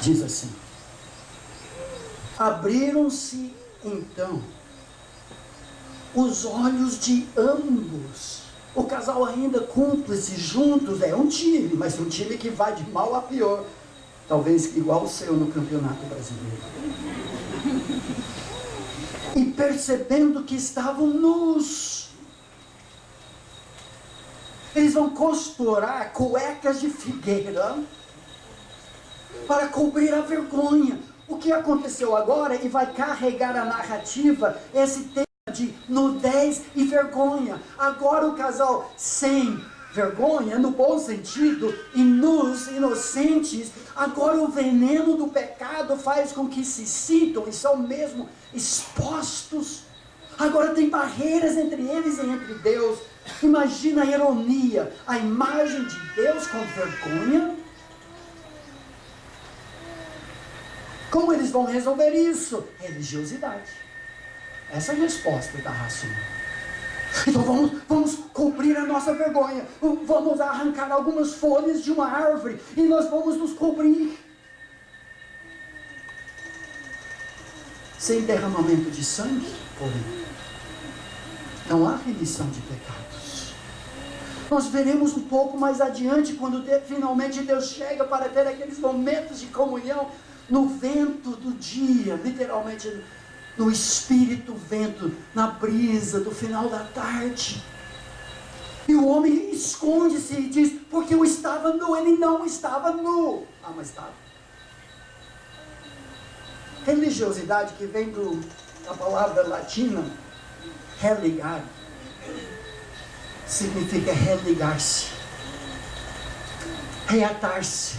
Diz assim: abriram-se então os olhos de ambos. O casal ainda cúmplice juntos, é um time, mas um time que vai de mal a pior. Talvez igual o seu no Campeonato Brasileiro. E percebendo que estavam nus, eles vão costurar cuecas de figueira para cobrir a vergonha. O que aconteceu agora, e vai carregar a narrativa, esse tema de nudez e vergonha. Agora o casal sem vergonha, no bom sentido, e nus, inocentes, agora o veneno do pecado faz com que se sintam, e são mesmo expostos. Agora tem barreiras entre eles e entre Deus. Imagina a ironia, a imagem de Deus com vergonha. Como eles vão resolver isso? Religiosidade. Essa é a resposta da raça humana. Então vamos cobrir a nossa vergonha. Vamos arrancar algumas folhas de uma árvore e nós vamos nos cobrir. Sem derramamento de sangue, porém, não há remissão de pecados. Nós veremos um pouco mais adiante, quando finalmente Deus chega para ter aqueles momentos de comunhão no vento do dia, literalmente no espírito vento, na brisa do final da tarde. E o homem esconde-se e diz, porque eu estava nu. Ele não estava nu. Ah, mas estava. Religiosidade que vem da palavra latina, religar, significa religar-se, reatar-se.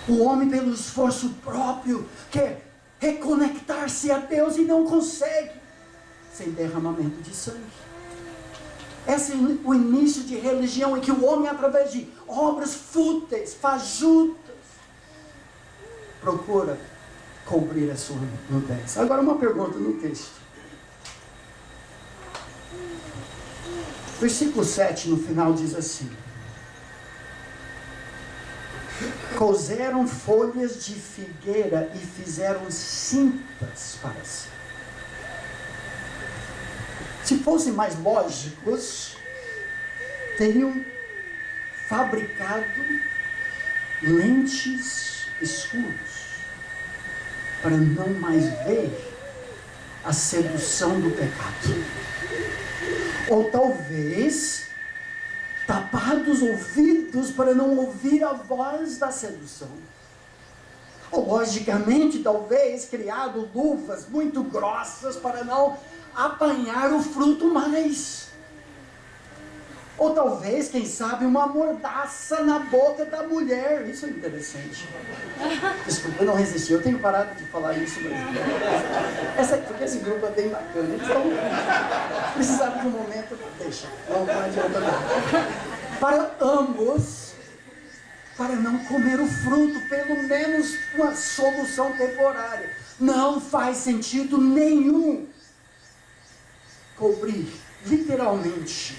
O homem, pelo esforço próprio, quer reconectar-se a Deus e não consegue, sem derramamento de sangue. Esse é o início de religião, em que o homem, através de obras fúteis, fajutas, procura cobrir a sua nudez. Agora uma pergunta no texto. Versículo 7 no final diz assim: coseram folhas de figueira e fizeram cintas para si. Se fossem mais lógicos, teriam fabricado lentes escuras para não mais ver a sedução do pecado. Ou talvez tapados os ouvidos para não ouvir a voz da sedução. Ou logicamente, talvez criado luvas muito grossas para não apanhar o fruto mais. Ou talvez, quem sabe, uma mordaça na boca da mulher. Isso é interessante. Desculpa, eu não resisti. Eu tenho parado de falar isso, mas porque esse grupo é bem bacana. Então, precisaram de um momento. Deixa, não adianta nada. Para ambos, para não comer o fruto, pelo menos uma solução temporária. Não faz sentido nenhum cobrir, literalmente,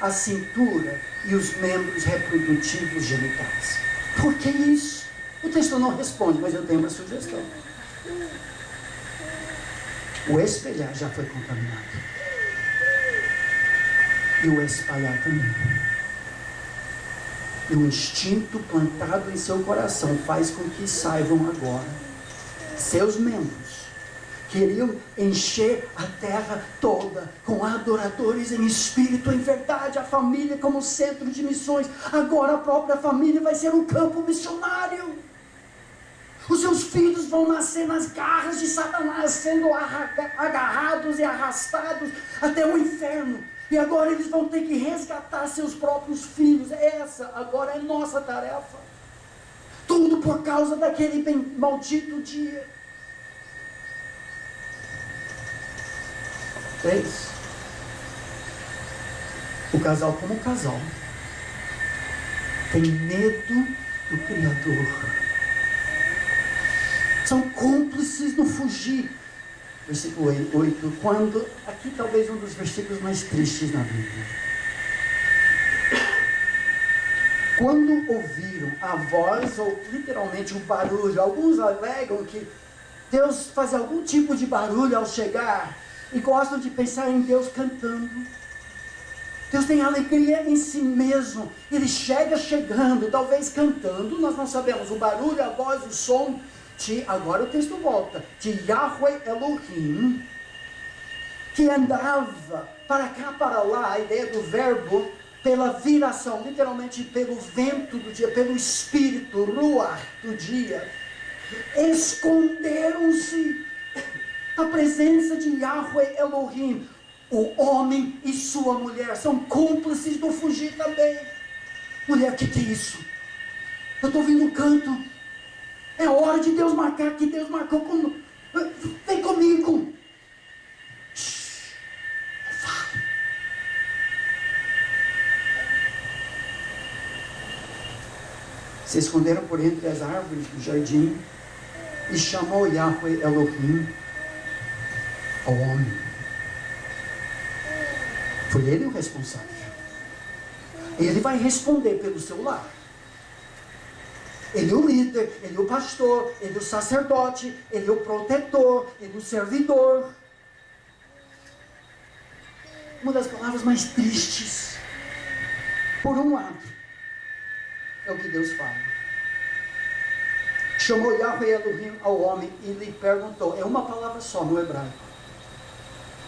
a cintura e os membros reprodutivos genitais. Por que isso? O texto não responde, mas eu tenho uma sugestão. O espelhar já foi contaminado. E o espalhar também. E o instinto plantado em seu coração faz com que saibam agora. Seus membros queriam encher a terra toda com adoradores em espírito, em verdade, a família como centro de missões. Agora a própria família vai ser um campo missionário. Os seus filhos vão nascer nas garras de Satanás, sendo agarrados e arrastados até o inferno. E agora eles vão ter que resgatar seus próprios filhos. Essa agora é nossa tarefa. Tudo por causa daquele maldito dia. 3. O casal como casal tem medo do Criador. São cúmplices no fugir. Versículo 8. Quando, aqui talvez um dos versículos mais tristes na Bíblia. Quando ouviram a voz, ou literalmente o barulho, alguns alegam que Deus faz algum tipo de barulho ao chegar, e gostam de pensar em Deus cantando. Deus tem alegria em si mesmo. Ele chega chegando, talvez cantando. Nós não sabemos. O barulho, a voz, o som. Agora o texto volta. De Yahweh Elohim. Que andava para cá, para lá. A ideia do verbo. Pela viração. Literalmente pelo vento do dia. Pelo espírito, ruach do dia. Esconderam-se a presença de Yahweh Elohim. O homem e sua mulher são cúmplices do fugir também. Mulher, o que é isso? Eu estou ouvindo um canto. É hora de Deus marcar, que Deus marcou com... Vem comigo. Shhh, não fale. Se esconderam por entre as árvores do jardim e chamou Yahweh Elohim ao homem. Foi ele o responsável. Ele vai responder pelo seu lar. Ele é o líder, ele é o pastor, ele é o sacerdote, ele é o protetor, ele é o servidor. Uma das palavras mais tristes, por um lado, é o que Deus fala. Chamou Yahweh Elohim ao homem e lhe perguntou, é uma palavra só no hebraico,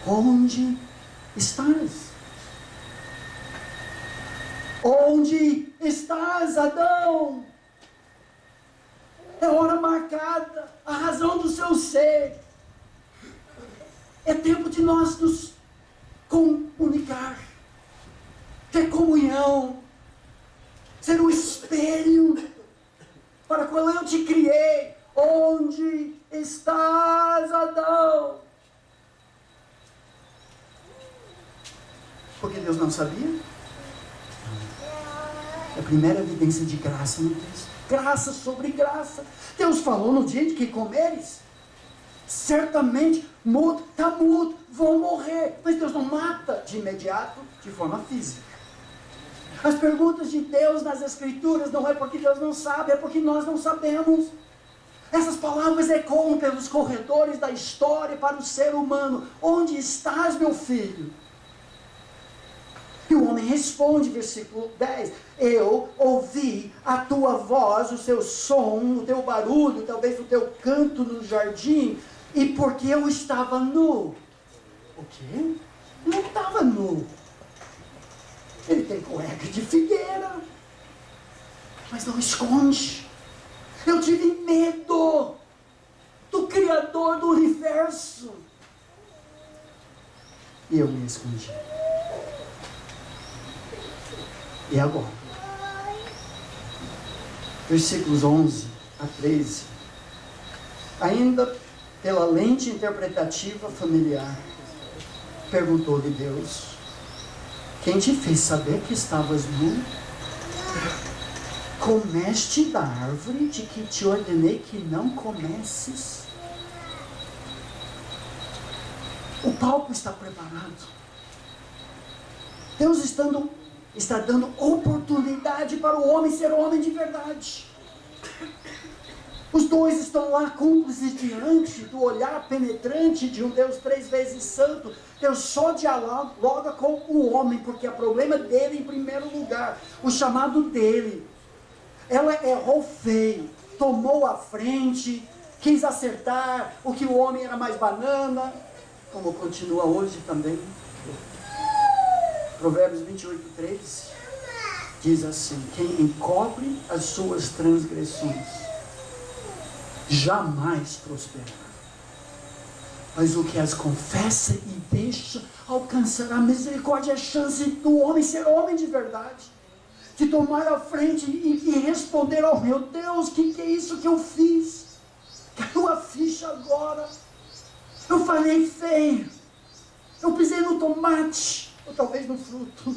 onde estás? Onde estás, Adão? É hora marcada, a razão do seu ser. É tempo de nós nos comunicar, ter comunhão, ser um espelho para qual eu te criei. Onde estás, Adão? Porque Deus não sabia? É a primeira evidência de graça no texto. Graça sobre graça. Deus falou no dia de que comeres, certamente mudo, está mudo, vão morrer. Mas Deus não mata de imediato, de forma física. As perguntas de Deus nas Escrituras não é porque Deus não sabe, é porque nós não sabemos. Essas palavras ecoam pelos corredores da história para o ser humano. Onde estás, meu filho? E o homem responde, versículo 10, eu ouvi a tua voz, o seu som, o teu barulho, talvez o teu canto no jardim, e porque eu estava nu. O quê? Não estava nu. Ele tem cueca de figueira, mas não esconde. Eu tive medo do Criador do universo, e eu me escondi. E agora? Versículos 11 a 13. Ainda pela lente interpretativa familiar, perguntou-lhe Deus, quem te fez saber que estavas nu? Comeste da árvore de que te ordenei que não comesses? O palco está preparado. Deus está dando oportunidade para o homem ser homem de verdade. Os dois estão lá cúmplices diante do olhar penetrante de um Deus 3 vezes santo. Deus só dialoga com o homem, porque é o problema dele em primeiro lugar, o chamado dele. Ela errou feio, tomou a frente, quis acertar o que o homem era mais banana, como continua hoje também. Provérbios 28:13 diz assim, quem encobre as suas transgressões jamais prosperará, mas o que as confessa e deixa alcançará misericórdia. É a chance do homem ser homem de verdade, de tomar a frente e responder, oh meu Deus, que é isso que eu fiz? Caiu a ficha agora, eu falei feio, eu pisei no tomate, ou talvez no fruto.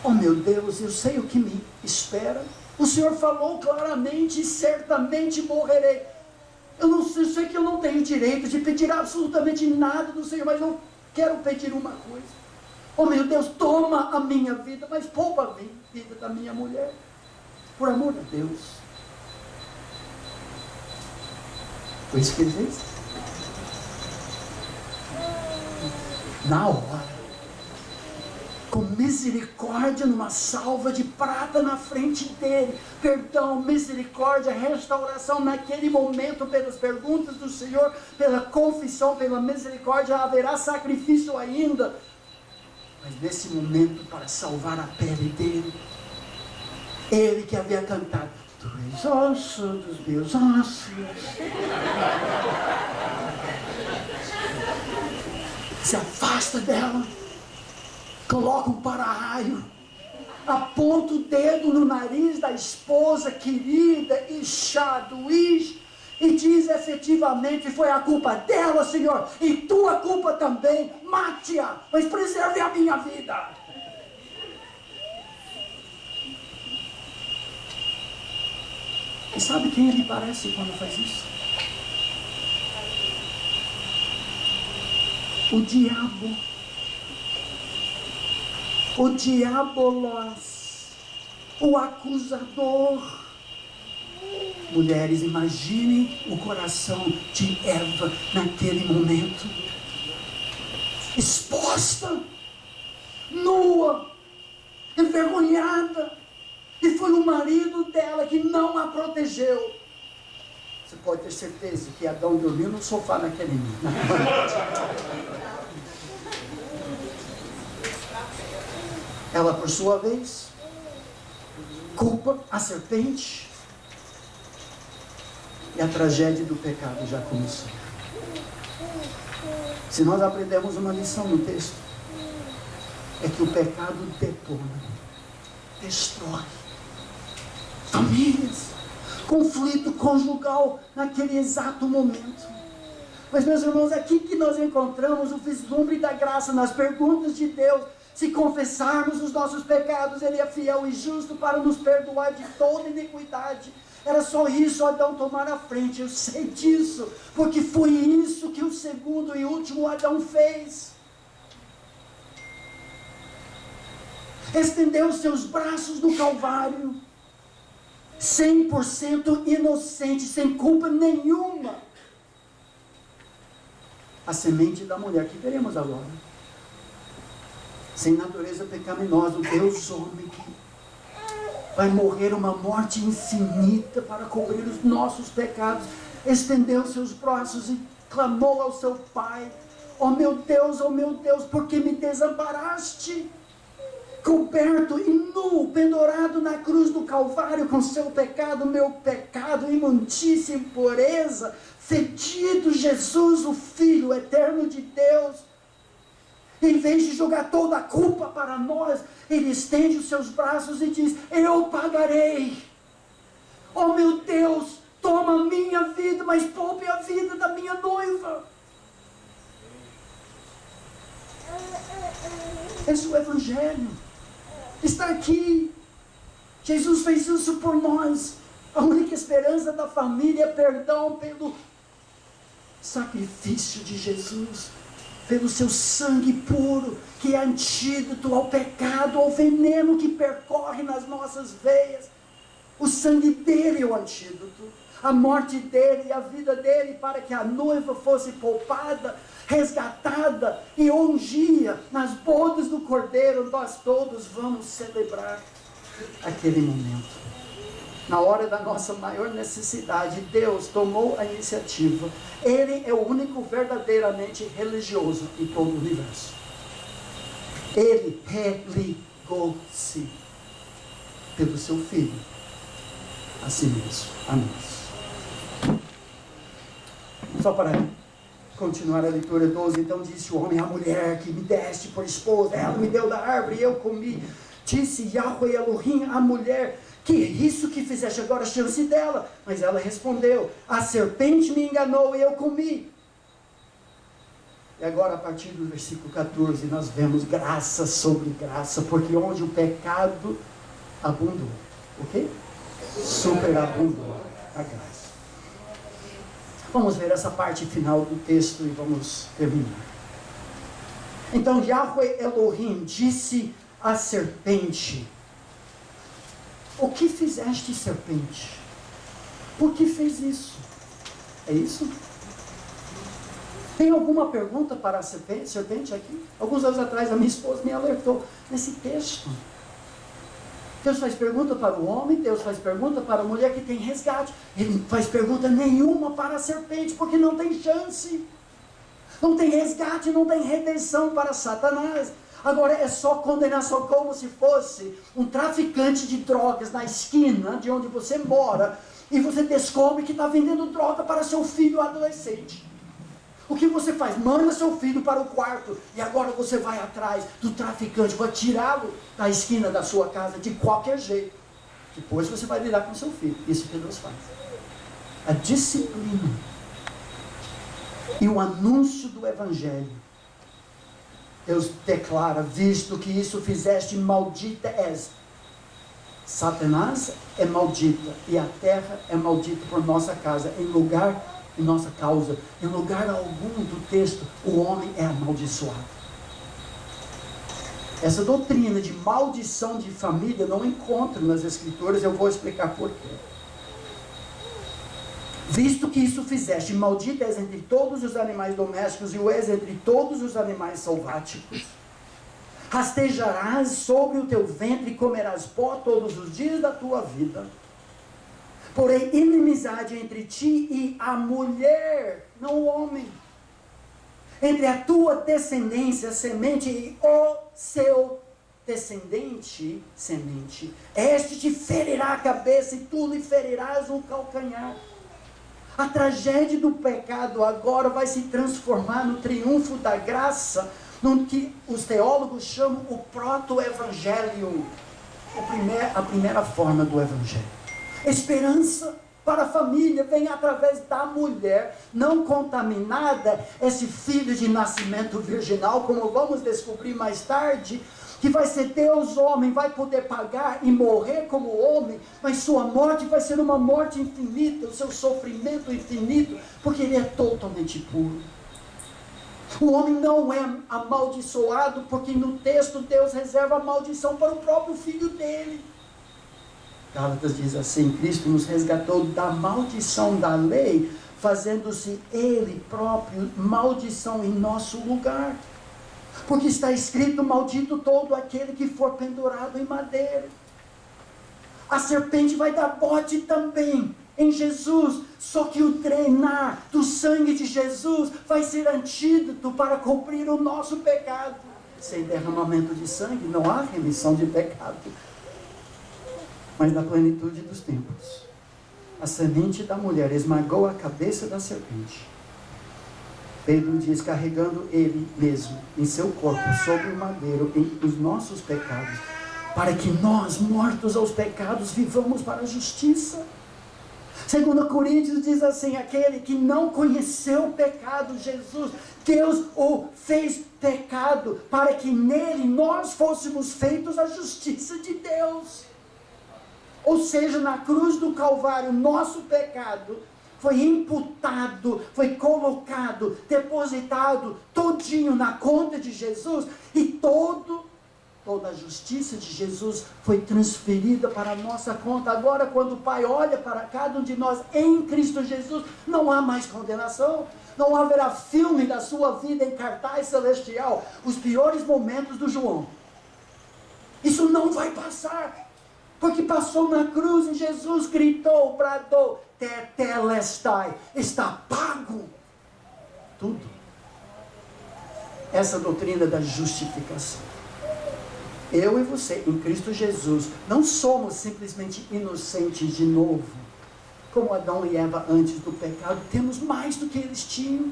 Oh meu Deus, eu sei o que me espera. O Senhor falou claramente, certamente morrerei. Eu sei que eu não tenho direito de pedir absolutamente nada do Senhor, mas eu quero pedir uma coisa. Oh meu Deus, toma a minha vida, mas poupa a vida da minha mulher. Por amor de Deus. Foi isso que ele fez? Na hora, com misericórdia, numa salva de prata na frente dele, perdão, misericórdia, restauração naquele momento, pelas perguntas do Senhor, pela confissão, pela misericórdia, haverá sacrifício ainda, mas nesse momento, para salvar a pele dele, ele que havia cantado, tu és osso dos meus ossos, se afasta dela, coloca um para-raio, aponta o dedo no nariz da esposa querida, Ish, e diz efetivamente, foi a culpa dela, Senhor, e tua culpa também, mate-a, mas preserve a minha vida. E sabe quem ele parece quando faz isso? O diabo. O diabolos, o acusador. Mulheres, imaginem o coração de Eva naquele momento, exposta, nua, envergonhada, E foi o marido dela que não a protegeu. Você pode ter certeza que Adão dormiu no sofá naquele dia. Ela, por sua vez, culpa a serpente. E a tragédia do pecado já começou. Se nós aprendemos uma lição no texto, é que o pecado detona, destrói famílias, conflito conjugal naquele exato momento. Mas, meus irmãos, é aqui que nós encontramos o vislumbre da graça nas perguntas de Deus. Se confessarmos os nossos pecados, Ele é fiel e justo para nos perdoar de toda iniquidade. Era só isso Adão tomar a frente, eu sei disso, porque foi isso que o segundo e último Adão fez. Estendeu seus braços no Calvário, 100% inocente, sem culpa nenhuma. A semente da mulher, que veremos agora, sem natureza pecaminosa, o Deus homem que vai morrer uma morte infinita para cobrir os nossos pecados, estendeu seus braços e clamou ao seu Pai: oh meu Deus, por que me desamparaste? Coberto e nu, pendurado na cruz do Calvário com seu pecado, meu pecado, imundícia, impureza, fedido, Jesus, o Filho eterno de Deus, em vez de jogar toda a culpa para nós, Ele estende os seus braços e diz: eu pagarei. Oh meu Deus, toma a minha vida, mas poupe a vida da minha noiva. Esse é o Evangelho. Está aqui. Jesus fez isso por nós. A única esperança da família é perdão pelo sacrifício de Jesus, pelo seu sangue puro, que é antídoto ao pecado, ao veneno que percorre nas nossas veias. O sangue dele é o antídoto, a morte dele e a vida dele, para que a noiva fosse poupada, resgatada e um dia, nas bodas do Cordeiro, nós todos vamos celebrar aquele momento. Na hora da nossa maior necessidade, Deus tomou a iniciativa. Ele é o único verdadeiramente religioso em todo o universo. Ele religou-se pelo seu Filho a si mesmo, a nós. Só para continuar a leitura 12, então disse o homem à mulher que me deste por esposa, ela me deu da árvore e eu comi. Disse Yahweh Elohim à mulher: que isso que fizeste, agora a chance dela. Mas ela respondeu: a serpente me enganou e eu comi. E agora, a partir do versículo 14, nós vemos graça sobre graça, porque onde o pecado abundou, o quê? Superabundou a graça. Vamos ver essa parte final do texto e vamos terminar. Então Yahweh Elohim disse à serpente: o que fizeste, serpente? Por que fez isso? É isso? Tem alguma pergunta para a serpente aqui? Alguns anos atrás a minha esposa me alertou nesse texto. Deus faz pergunta para o homem, Deus faz pergunta para a mulher que tem resgate. Ele não faz pergunta nenhuma para a serpente, porque não tem chance. Não tem resgate, não tem redenção para Satanás. Agora é só condenação, como se fosse um traficante de drogas na esquina de onde você mora, e você descobre que está vendendo droga para seu filho adolescente. O que você faz? Manda seu filho para o quarto, e agora você vai atrás do traficante, vai tirá-lo da esquina da sua casa de qualquer jeito. Depois você vai lidar com seu filho. Isso que Deus faz. A disciplina e o anúncio do Evangelho. Deus declara: visto que isso fizeste, maldita és. Satanás é maldita e a terra é maldita por nossa casa, em nossa causa. Em lugar algum do texto, o homem é amaldiçoado. Essa doutrina de maldição de família não encontro nas Escrituras, eu vou explicar por quê. Visto que isso fizeste, maldito és entre todos os animais domésticos e o és entre todos os animais selváticos. Rastejarás sobre o teu ventre e comerás pó todos os dias da tua vida. Porém, inimizade entre ti e a mulher, não o homem. Entre a tua descendência, semente, e o seu descendente, semente. Este te ferirá a cabeça e tu lhe ferirás o calcanhar. A tragédia do pecado agora vai se transformar no triunfo da graça, no que os teólogos chamam o proto-evangelho. A primeira forma do evangelho. Esperança para a família vem através da mulher não contaminada, esse filho de nascimento virginal, como vamos descobrir mais tarde, que vai ser Deus homem, vai poder pagar e morrer como homem, mas sua morte vai ser uma morte infinita, o seu sofrimento infinito, porque ele é totalmente puro. O homem não é amaldiçoado, porque no texto Deus reserva a maldição para o próprio filho dele. Gálatas diz assim: Cristo nos resgatou da maldição da lei, fazendo-se ele próprio maldição em nosso lugar. Porque está escrito: maldito todo aquele que for pendurado em madeira. A serpente vai dar bote também em Jesus, só que o drenar do sangue de Jesus vai ser antídoto para cobrir o nosso pecado. Sem derramamento de sangue não há remissão de pecado. Mas na plenitude dos tempos, a semente da mulher esmagou a cabeça da serpente. Pedro diz: carregando ele mesmo em seu corpo sobre o madeiro os nossos pecados, para que nós, mortos aos pecados, vivamos para a justiça. 2 Coríntios diz assim: aquele que não conheceu o pecado, Jesus, Deus o fez pecado, para que nele nós fôssemos feitos a justiça de Deus. Ou seja, na cruz do Calvário, nosso pecado foi imputado, foi colocado, depositado todinho na conta de Jesus, e toda a justiça de Jesus foi transferida para a nossa conta. Agora, quando o Pai olha para cada um de nós em Cristo Jesus, não há mais condenação, não haverá filme da sua vida em cartaz celestial, os piores momentos do João. Isso não vai passar, porque passou na cruz e Jesus gritou, bradou: tetelestai, está pago tudo. Essa doutrina da justificação. Eu e você, em Cristo Jesus, não somos simplesmente inocentes de novo, como Adão e Eva antes do pecado. Temos mais do que eles tinham.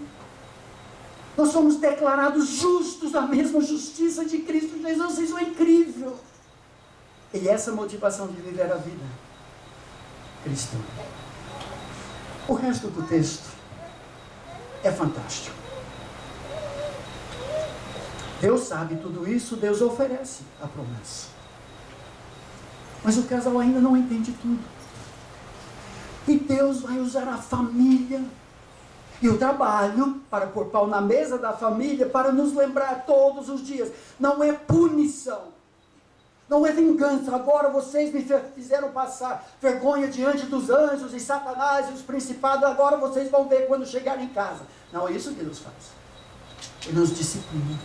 Nós somos declarados justos da mesma justiça de Cristo Jesus. Isso é incrível. E essa motivação de viver a vida cristã. O resto do texto é fantástico. Deus sabe tudo isso, Deus oferece a promessa. Mas o casal ainda não entende tudo. E Deus vai usar a família e o trabalho para pôr pau na mesa da família, para nos lembrar todos os dias. Não é punição. Não é vingança. Agora vocês me fizeram passar vergonha diante dos anjos e Satanás e os principados. Agora vocês vão ver quando chegarem em casa. Não é isso que Deus faz. Ele nos disciplina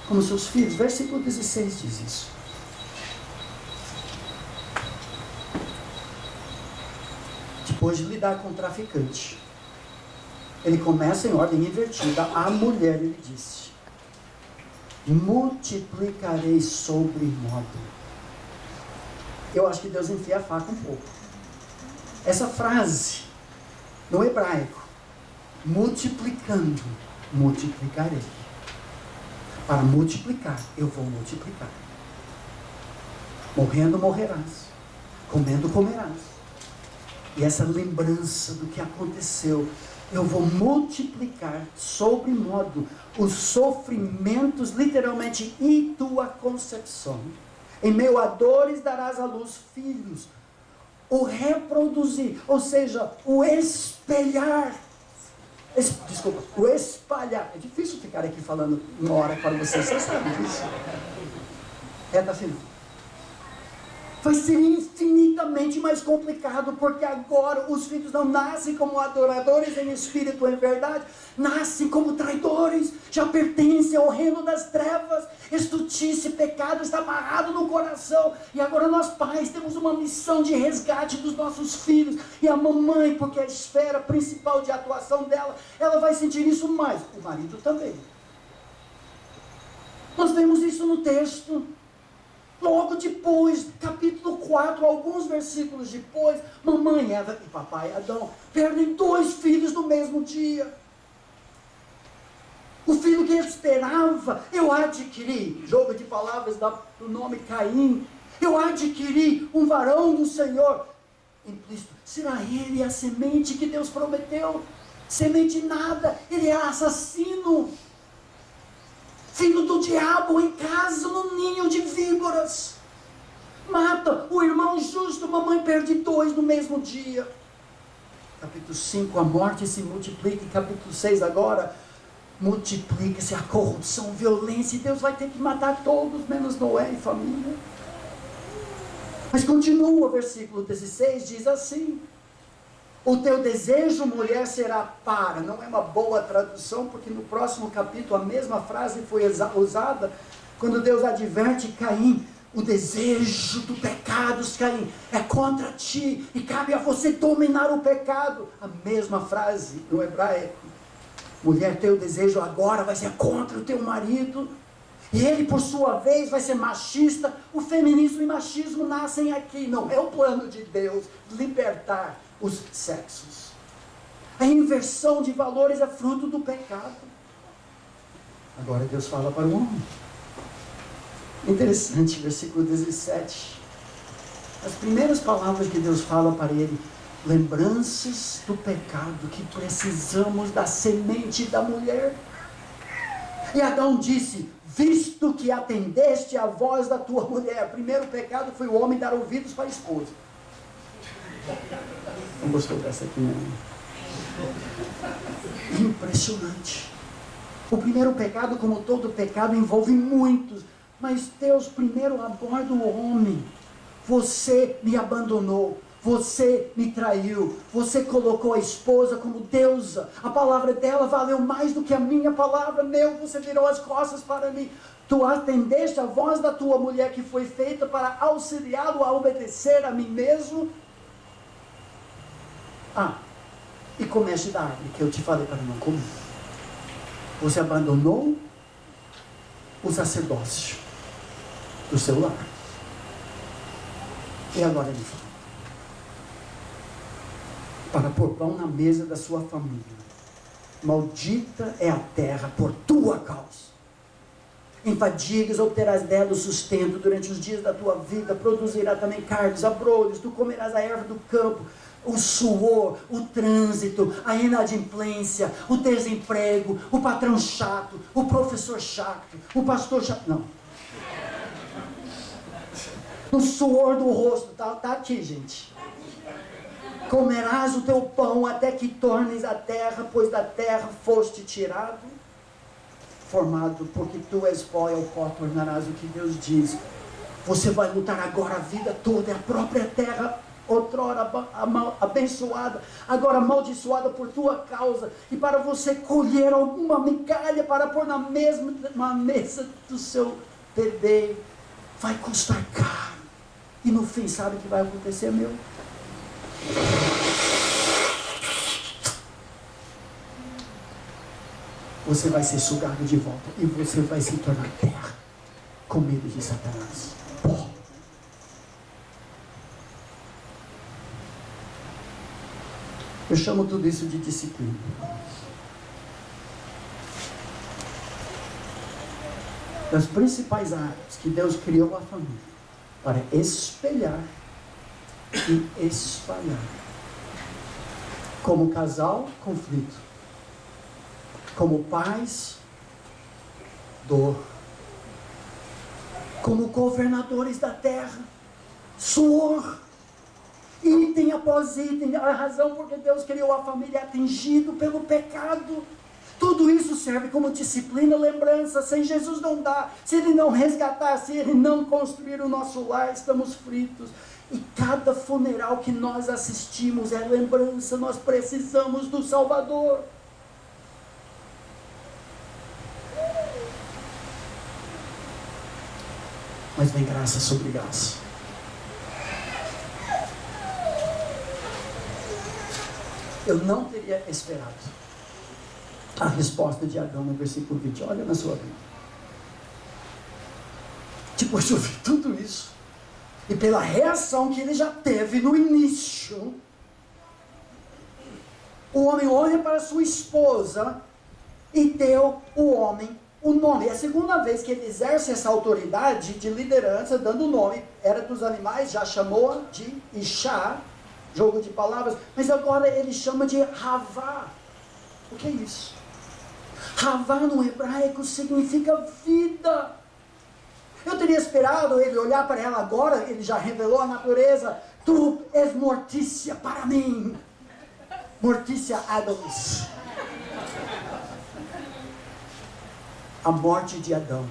como seus filhos. Versículo 16 diz isso. Depois de lidar com o traficante, ele começa em ordem invertida. A mulher, ele disse: multiplicarei sobremodo. Eu acho que Deus enfia a faca um pouco. Essa frase, no hebraico, multiplicando, multiplicarei. Para multiplicar, eu vou multiplicar. Morrendo, morrerás. Comendo, comerás. E essa lembrança do que aconteceu, eu vou multiplicar sobremodo os sofrimentos, literalmente, e tua concepção. Em meio a dores darás à luz filhos. O reproduzir, ou seja, o espelhar. O espalhar. É difícil ficar aqui falando uma hora para vocês sabem disso. Reta final. vai ser infinitamente mais complicado, porque agora os filhos não nascem como adoradores em espírito e em verdade, nascem como traidores, já pertencem ao reino das trevas, estultice, pecado está amarrado no coração, e agora nós pais temos uma missão de resgate dos nossos filhos, e a mamãe, porque é a esfera principal de atuação dela, ela vai sentir isso mais, o marido também. Nós vemos isso no texto. Logo depois, capítulo 4, alguns versículos depois, mamãe Eva e papai Adão perdem 2 filhos no mesmo dia. O filho que ele esperava, eu adquiri, jogo de palavras do nome Caim, eu adquiri um varão do Senhor. Implícito, será ele a semente que Deus prometeu? Semente nada, ele é assassino. Filho do diabo em casa, no ninho de víboras. Mata o irmão justo, mamãe perde 2 no mesmo dia. Capítulo 5, a morte se multiplica. Capítulo 6 agora, multiplica-se a corrupção, violência. E Deus vai ter que matar todos, menos Noé e família. Mas continua o versículo 16, diz assim: o teu desejo, mulher, será para. Não é uma boa tradução, porque no próximo capítulo a mesma frase foi usada, quando Deus adverte Caim: o desejo do pecado, Caim, é contra ti, e cabe a você dominar o pecado. A mesma frase no hebraico: mulher, teu desejo agora vai ser contra o teu marido, e ele por sua vez vai ser machista. O feminismo e o machismo nascem aqui. Não é o plano de Deus libertar os sexos. A inversão de valores é fruto do pecado. Agora Deus fala para o homem. Interessante, versículo 17. As primeiras palavras que Deus fala para ele: lembranças do pecado, que precisamos da semente da mulher. E Adão disse: visto que atendeste à voz da tua mulher. O primeiro pecado foi o homem dar ouvidos para a esposa. Não gostou dessa aqui, não? Impressionante. O primeiro pecado, como todo pecado, envolve muitos. Mas Deus primeiro aborda o homem. Você me abandonou. Você me traiu. Você colocou a esposa como deusa. A palavra dela valeu mais do que a minha palavra. Você virou as costas para mim. Tu atendeste a voz da tua mulher, que foi feita para auxiliá-lo a obedecer a mim mesmo. E comece da árvore que eu te falei para não comer. Você abandonou o sacerdócio do seu lar. E agora ele fala: para pôr pão na mesa da sua família. Maldita é a terra por tua causa. Em fadigas obterás dela o sustento durante os dias da tua vida. Produzirá também carnes, abrolhos. Tu comerás a erva do campo. O suor, o trânsito, a inadimplência, o desemprego, o patrão chato, o professor chato, o pastor chato. Não. O suor do rosto. Tá aqui, gente. Comerás o teu pão até que tornes a terra, pois da terra foste tirado, formado, porque tu és pó, e ao pó tornarás. O que Deus diz: você vai lutar agora a vida toda, é a própria terra, outrora abençoada, agora amaldiçoada por tua causa, e para você colher alguma migalha para pôr na mesa do seu bebê, vai custar caro. E no fim, sabe o que vai acontecer, meu? Você vai ser sugado de volta, e você vai se tornar terra, com medo de Satanás. Pó. Eu chamo tudo isso de disciplina. Das principais áreas que Deus criou a família, para espelhar e espalhar. Como casal, conflito. Como pais, dor. Como governadores da terra, suor. Item após item. A razão porque Deus criou a família é atingido pelo pecado. Tudo isso serve como disciplina, lembrança. Sem Jesus não dá. Se Ele não resgatar, se Ele não construir o nosso lar, estamos fritos. E cada funeral que nós assistimos é lembrança. Nós precisamos do Salvador. Mas vem graça sobre graça. Eu não teria esperado a resposta de Adão no versículo 20. Olha na sua Bíblia. Depois de ouvir tudo isso, e pela reação que ele já teve no início, o homem olha para sua esposa e deu o homem o nome. É a segunda vez que ele exerce essa autoridade de liderança, dando o nome. Era dos animais, já chamou de Ishá, jogo de palavras, mas agora ele chama de Havá. O que é isso? Havá no hebraico significa vida. Eu teria esperado ele olhar para ela agora, ele já revelou a natureza. Tu és mortícia para mim. Mortícia Adams. A morte de Adão.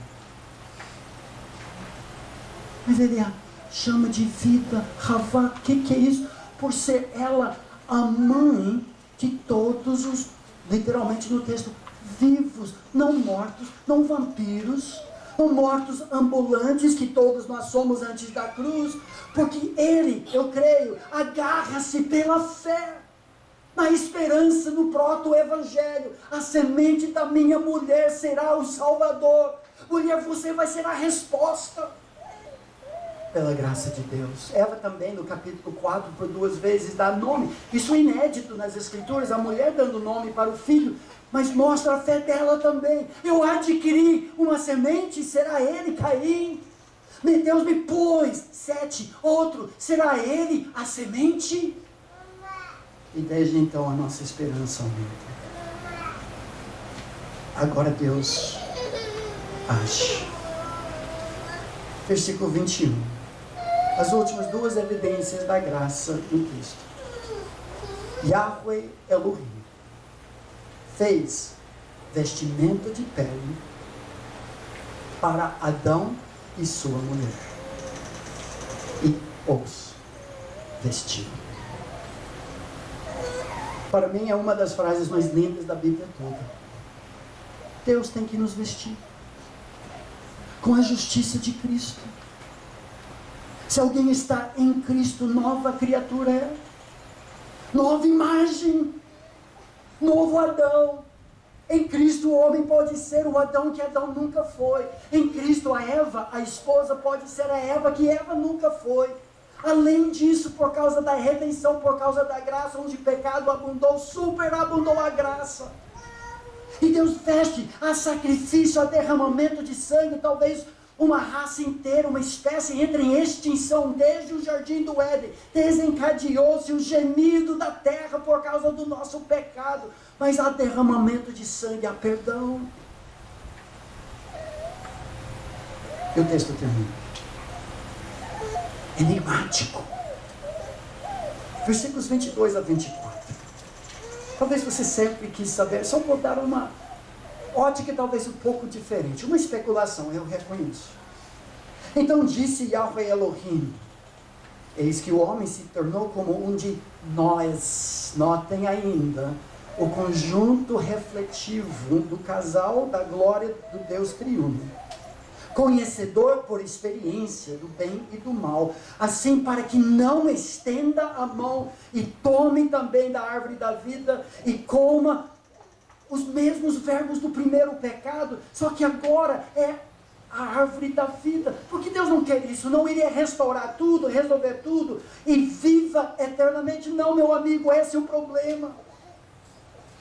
Mas ele a chama de vida. Havá, o que é isso? Por ser ela a mãe de todos os, literalmente no texto, vivos, não mortos, não vampiros, não mortos ambulantes, que todos nós somos antes da cruz, porque ele, eu creio, agarra-se pela fé, na esperança no proto-evangelho. A semente da minha mulher será o Salvador. Mulher, você vai ser a resposta. Pela graça de Deus. Eva também, no capítulo 4, por 2 vezes, dá nome. Isso é inédito nas Escrituras, a mulher dando nome para o filho, mas mostra a fé dela também. Eu adquiri uma semente, será ele, Caim. Deus me pôs, 7, outro, será ele a semente? E desde então a nossa esperança aumenta. Agora Deus age. Versículo 21. As últimas 2 evidências da graça do texto. Yahweh Elohim fez vestimenta de pele para Adão e sua mulher e os vestiu. Para mim é uma das frases mais lindas da Bíblia toda. Deus tem que nos vestir com a justiça de Cristo. Se alguém está em Cristo, nova criatura é, nova imagem, novo Adão. Em Cristo o homem pode ser o Adão que Adão nunca foi. Em Cristo a Eva, a esposa, pode ser a Eva que Eva nunca foi. Além disso, por causa da redenção, por causa da graça, onde o pecado abundou, superabundou a graça. E Deus veste a sacrifício, a derramamento de sangue. Talvez uma raça inteira, uma espécie entra em extinção desde o jardim do Éden. Desencadeou-se o gemido da terra por causa do nosso pecado. Mas há derramamento de sangue, há perdão. E o texto termina. Enigmático. Versículos 22 a 24. Talvez você sempre quis saber, só vou dar uma ótica talvez um pouco diferente, uma especulação, eu reconheço. Então disse Yahweh Elohim, eis que o homem se tornou como um de nós. Notem ainda o conjunto refletivo do casal da glória do Deus triuno. Conhecedor por experiência do bem e do mal, assim para que não estenda a mão e tome também da árvore da vida e coma os mesmos verbos do primeiro pecado, só que agora é a árvore da vida. Porque Deus não quer isso, não iria restaurar tudo, resolver tudo e viva eternamente. Não, meu amigo, esse é o problema.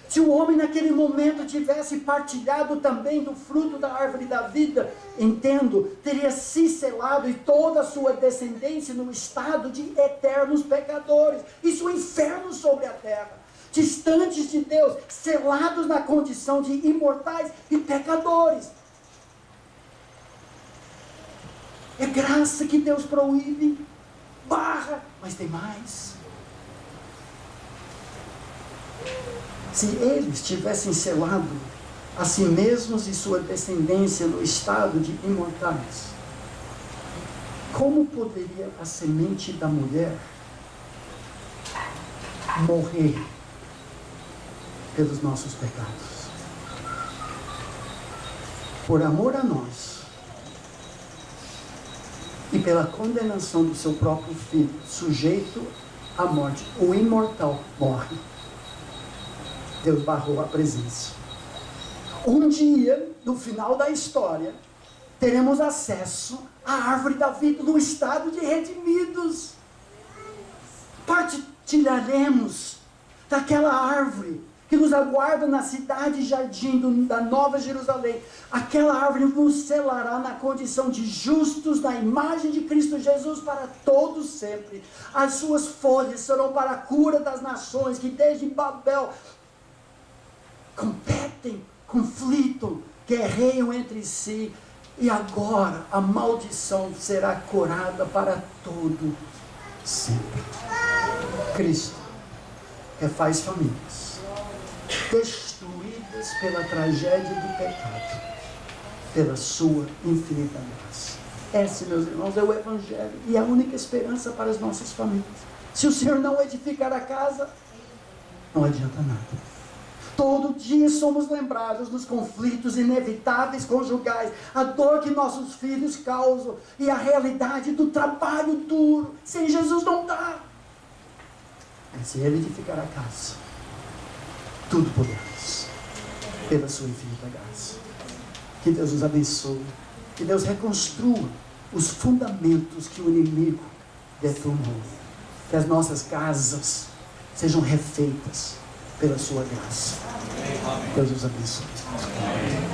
Se o homem naquele momento tivesse partilhado também do fruto da árvore da vida, entendo, teria se selado e toda a sua descendência no estado de eternos pecadores. Isso é o inferno sobre a terra. Distantes de Deus, selados na condição de imortais e pecadores. É graça que Deus proíbe, barra, mas tem mais. Se eles tivessem selado a si mesmos e sua descendência no estado de imortais, como poderia a semente da mulher morrer pelos nossos pecados? Por amor a nós e pela condenação do seu próprio filho, sujeito à morte, o imortal morre. Deus barrou a presença. Um dia, no final da história, teremos acesso à árvore da vida no estado de redimidos. Partilharemos daquela árvore que nos aguarda na cidade jardim da Nova Jerusalém. Aquela árvore nos selará na condição de justos na imagem de Cristo Jesus para todos sempre. As suas folhas serão para a cura das nações que desde Babel competem, conflitam, guerreiam entre si. E agora a maldição será curada para todo sempre. Cristo refaz famílias destruídas pela tragédia do pecado, pela sua infinita graça. Esse, meus irmãos, é o Evangelho e a única esperança para as nossas famílias. Se o Senhor não edificar a casa, não adianta nada. Todo dia somos lembrados dos conflitos inevitáveis conjugais, a dor que nossos filhos causam e a realidade do trabalho duro. Sem Jesus não dá. Mas se Ele edificar a casa, tudo podemos, pela sua infinita graça. Que Deus nos abençoe, que Deus reconstrua os fundamentos que o inimigo detonou. Que as nossas casas sejam refeitas pela sua graça. Deus nos abençoe.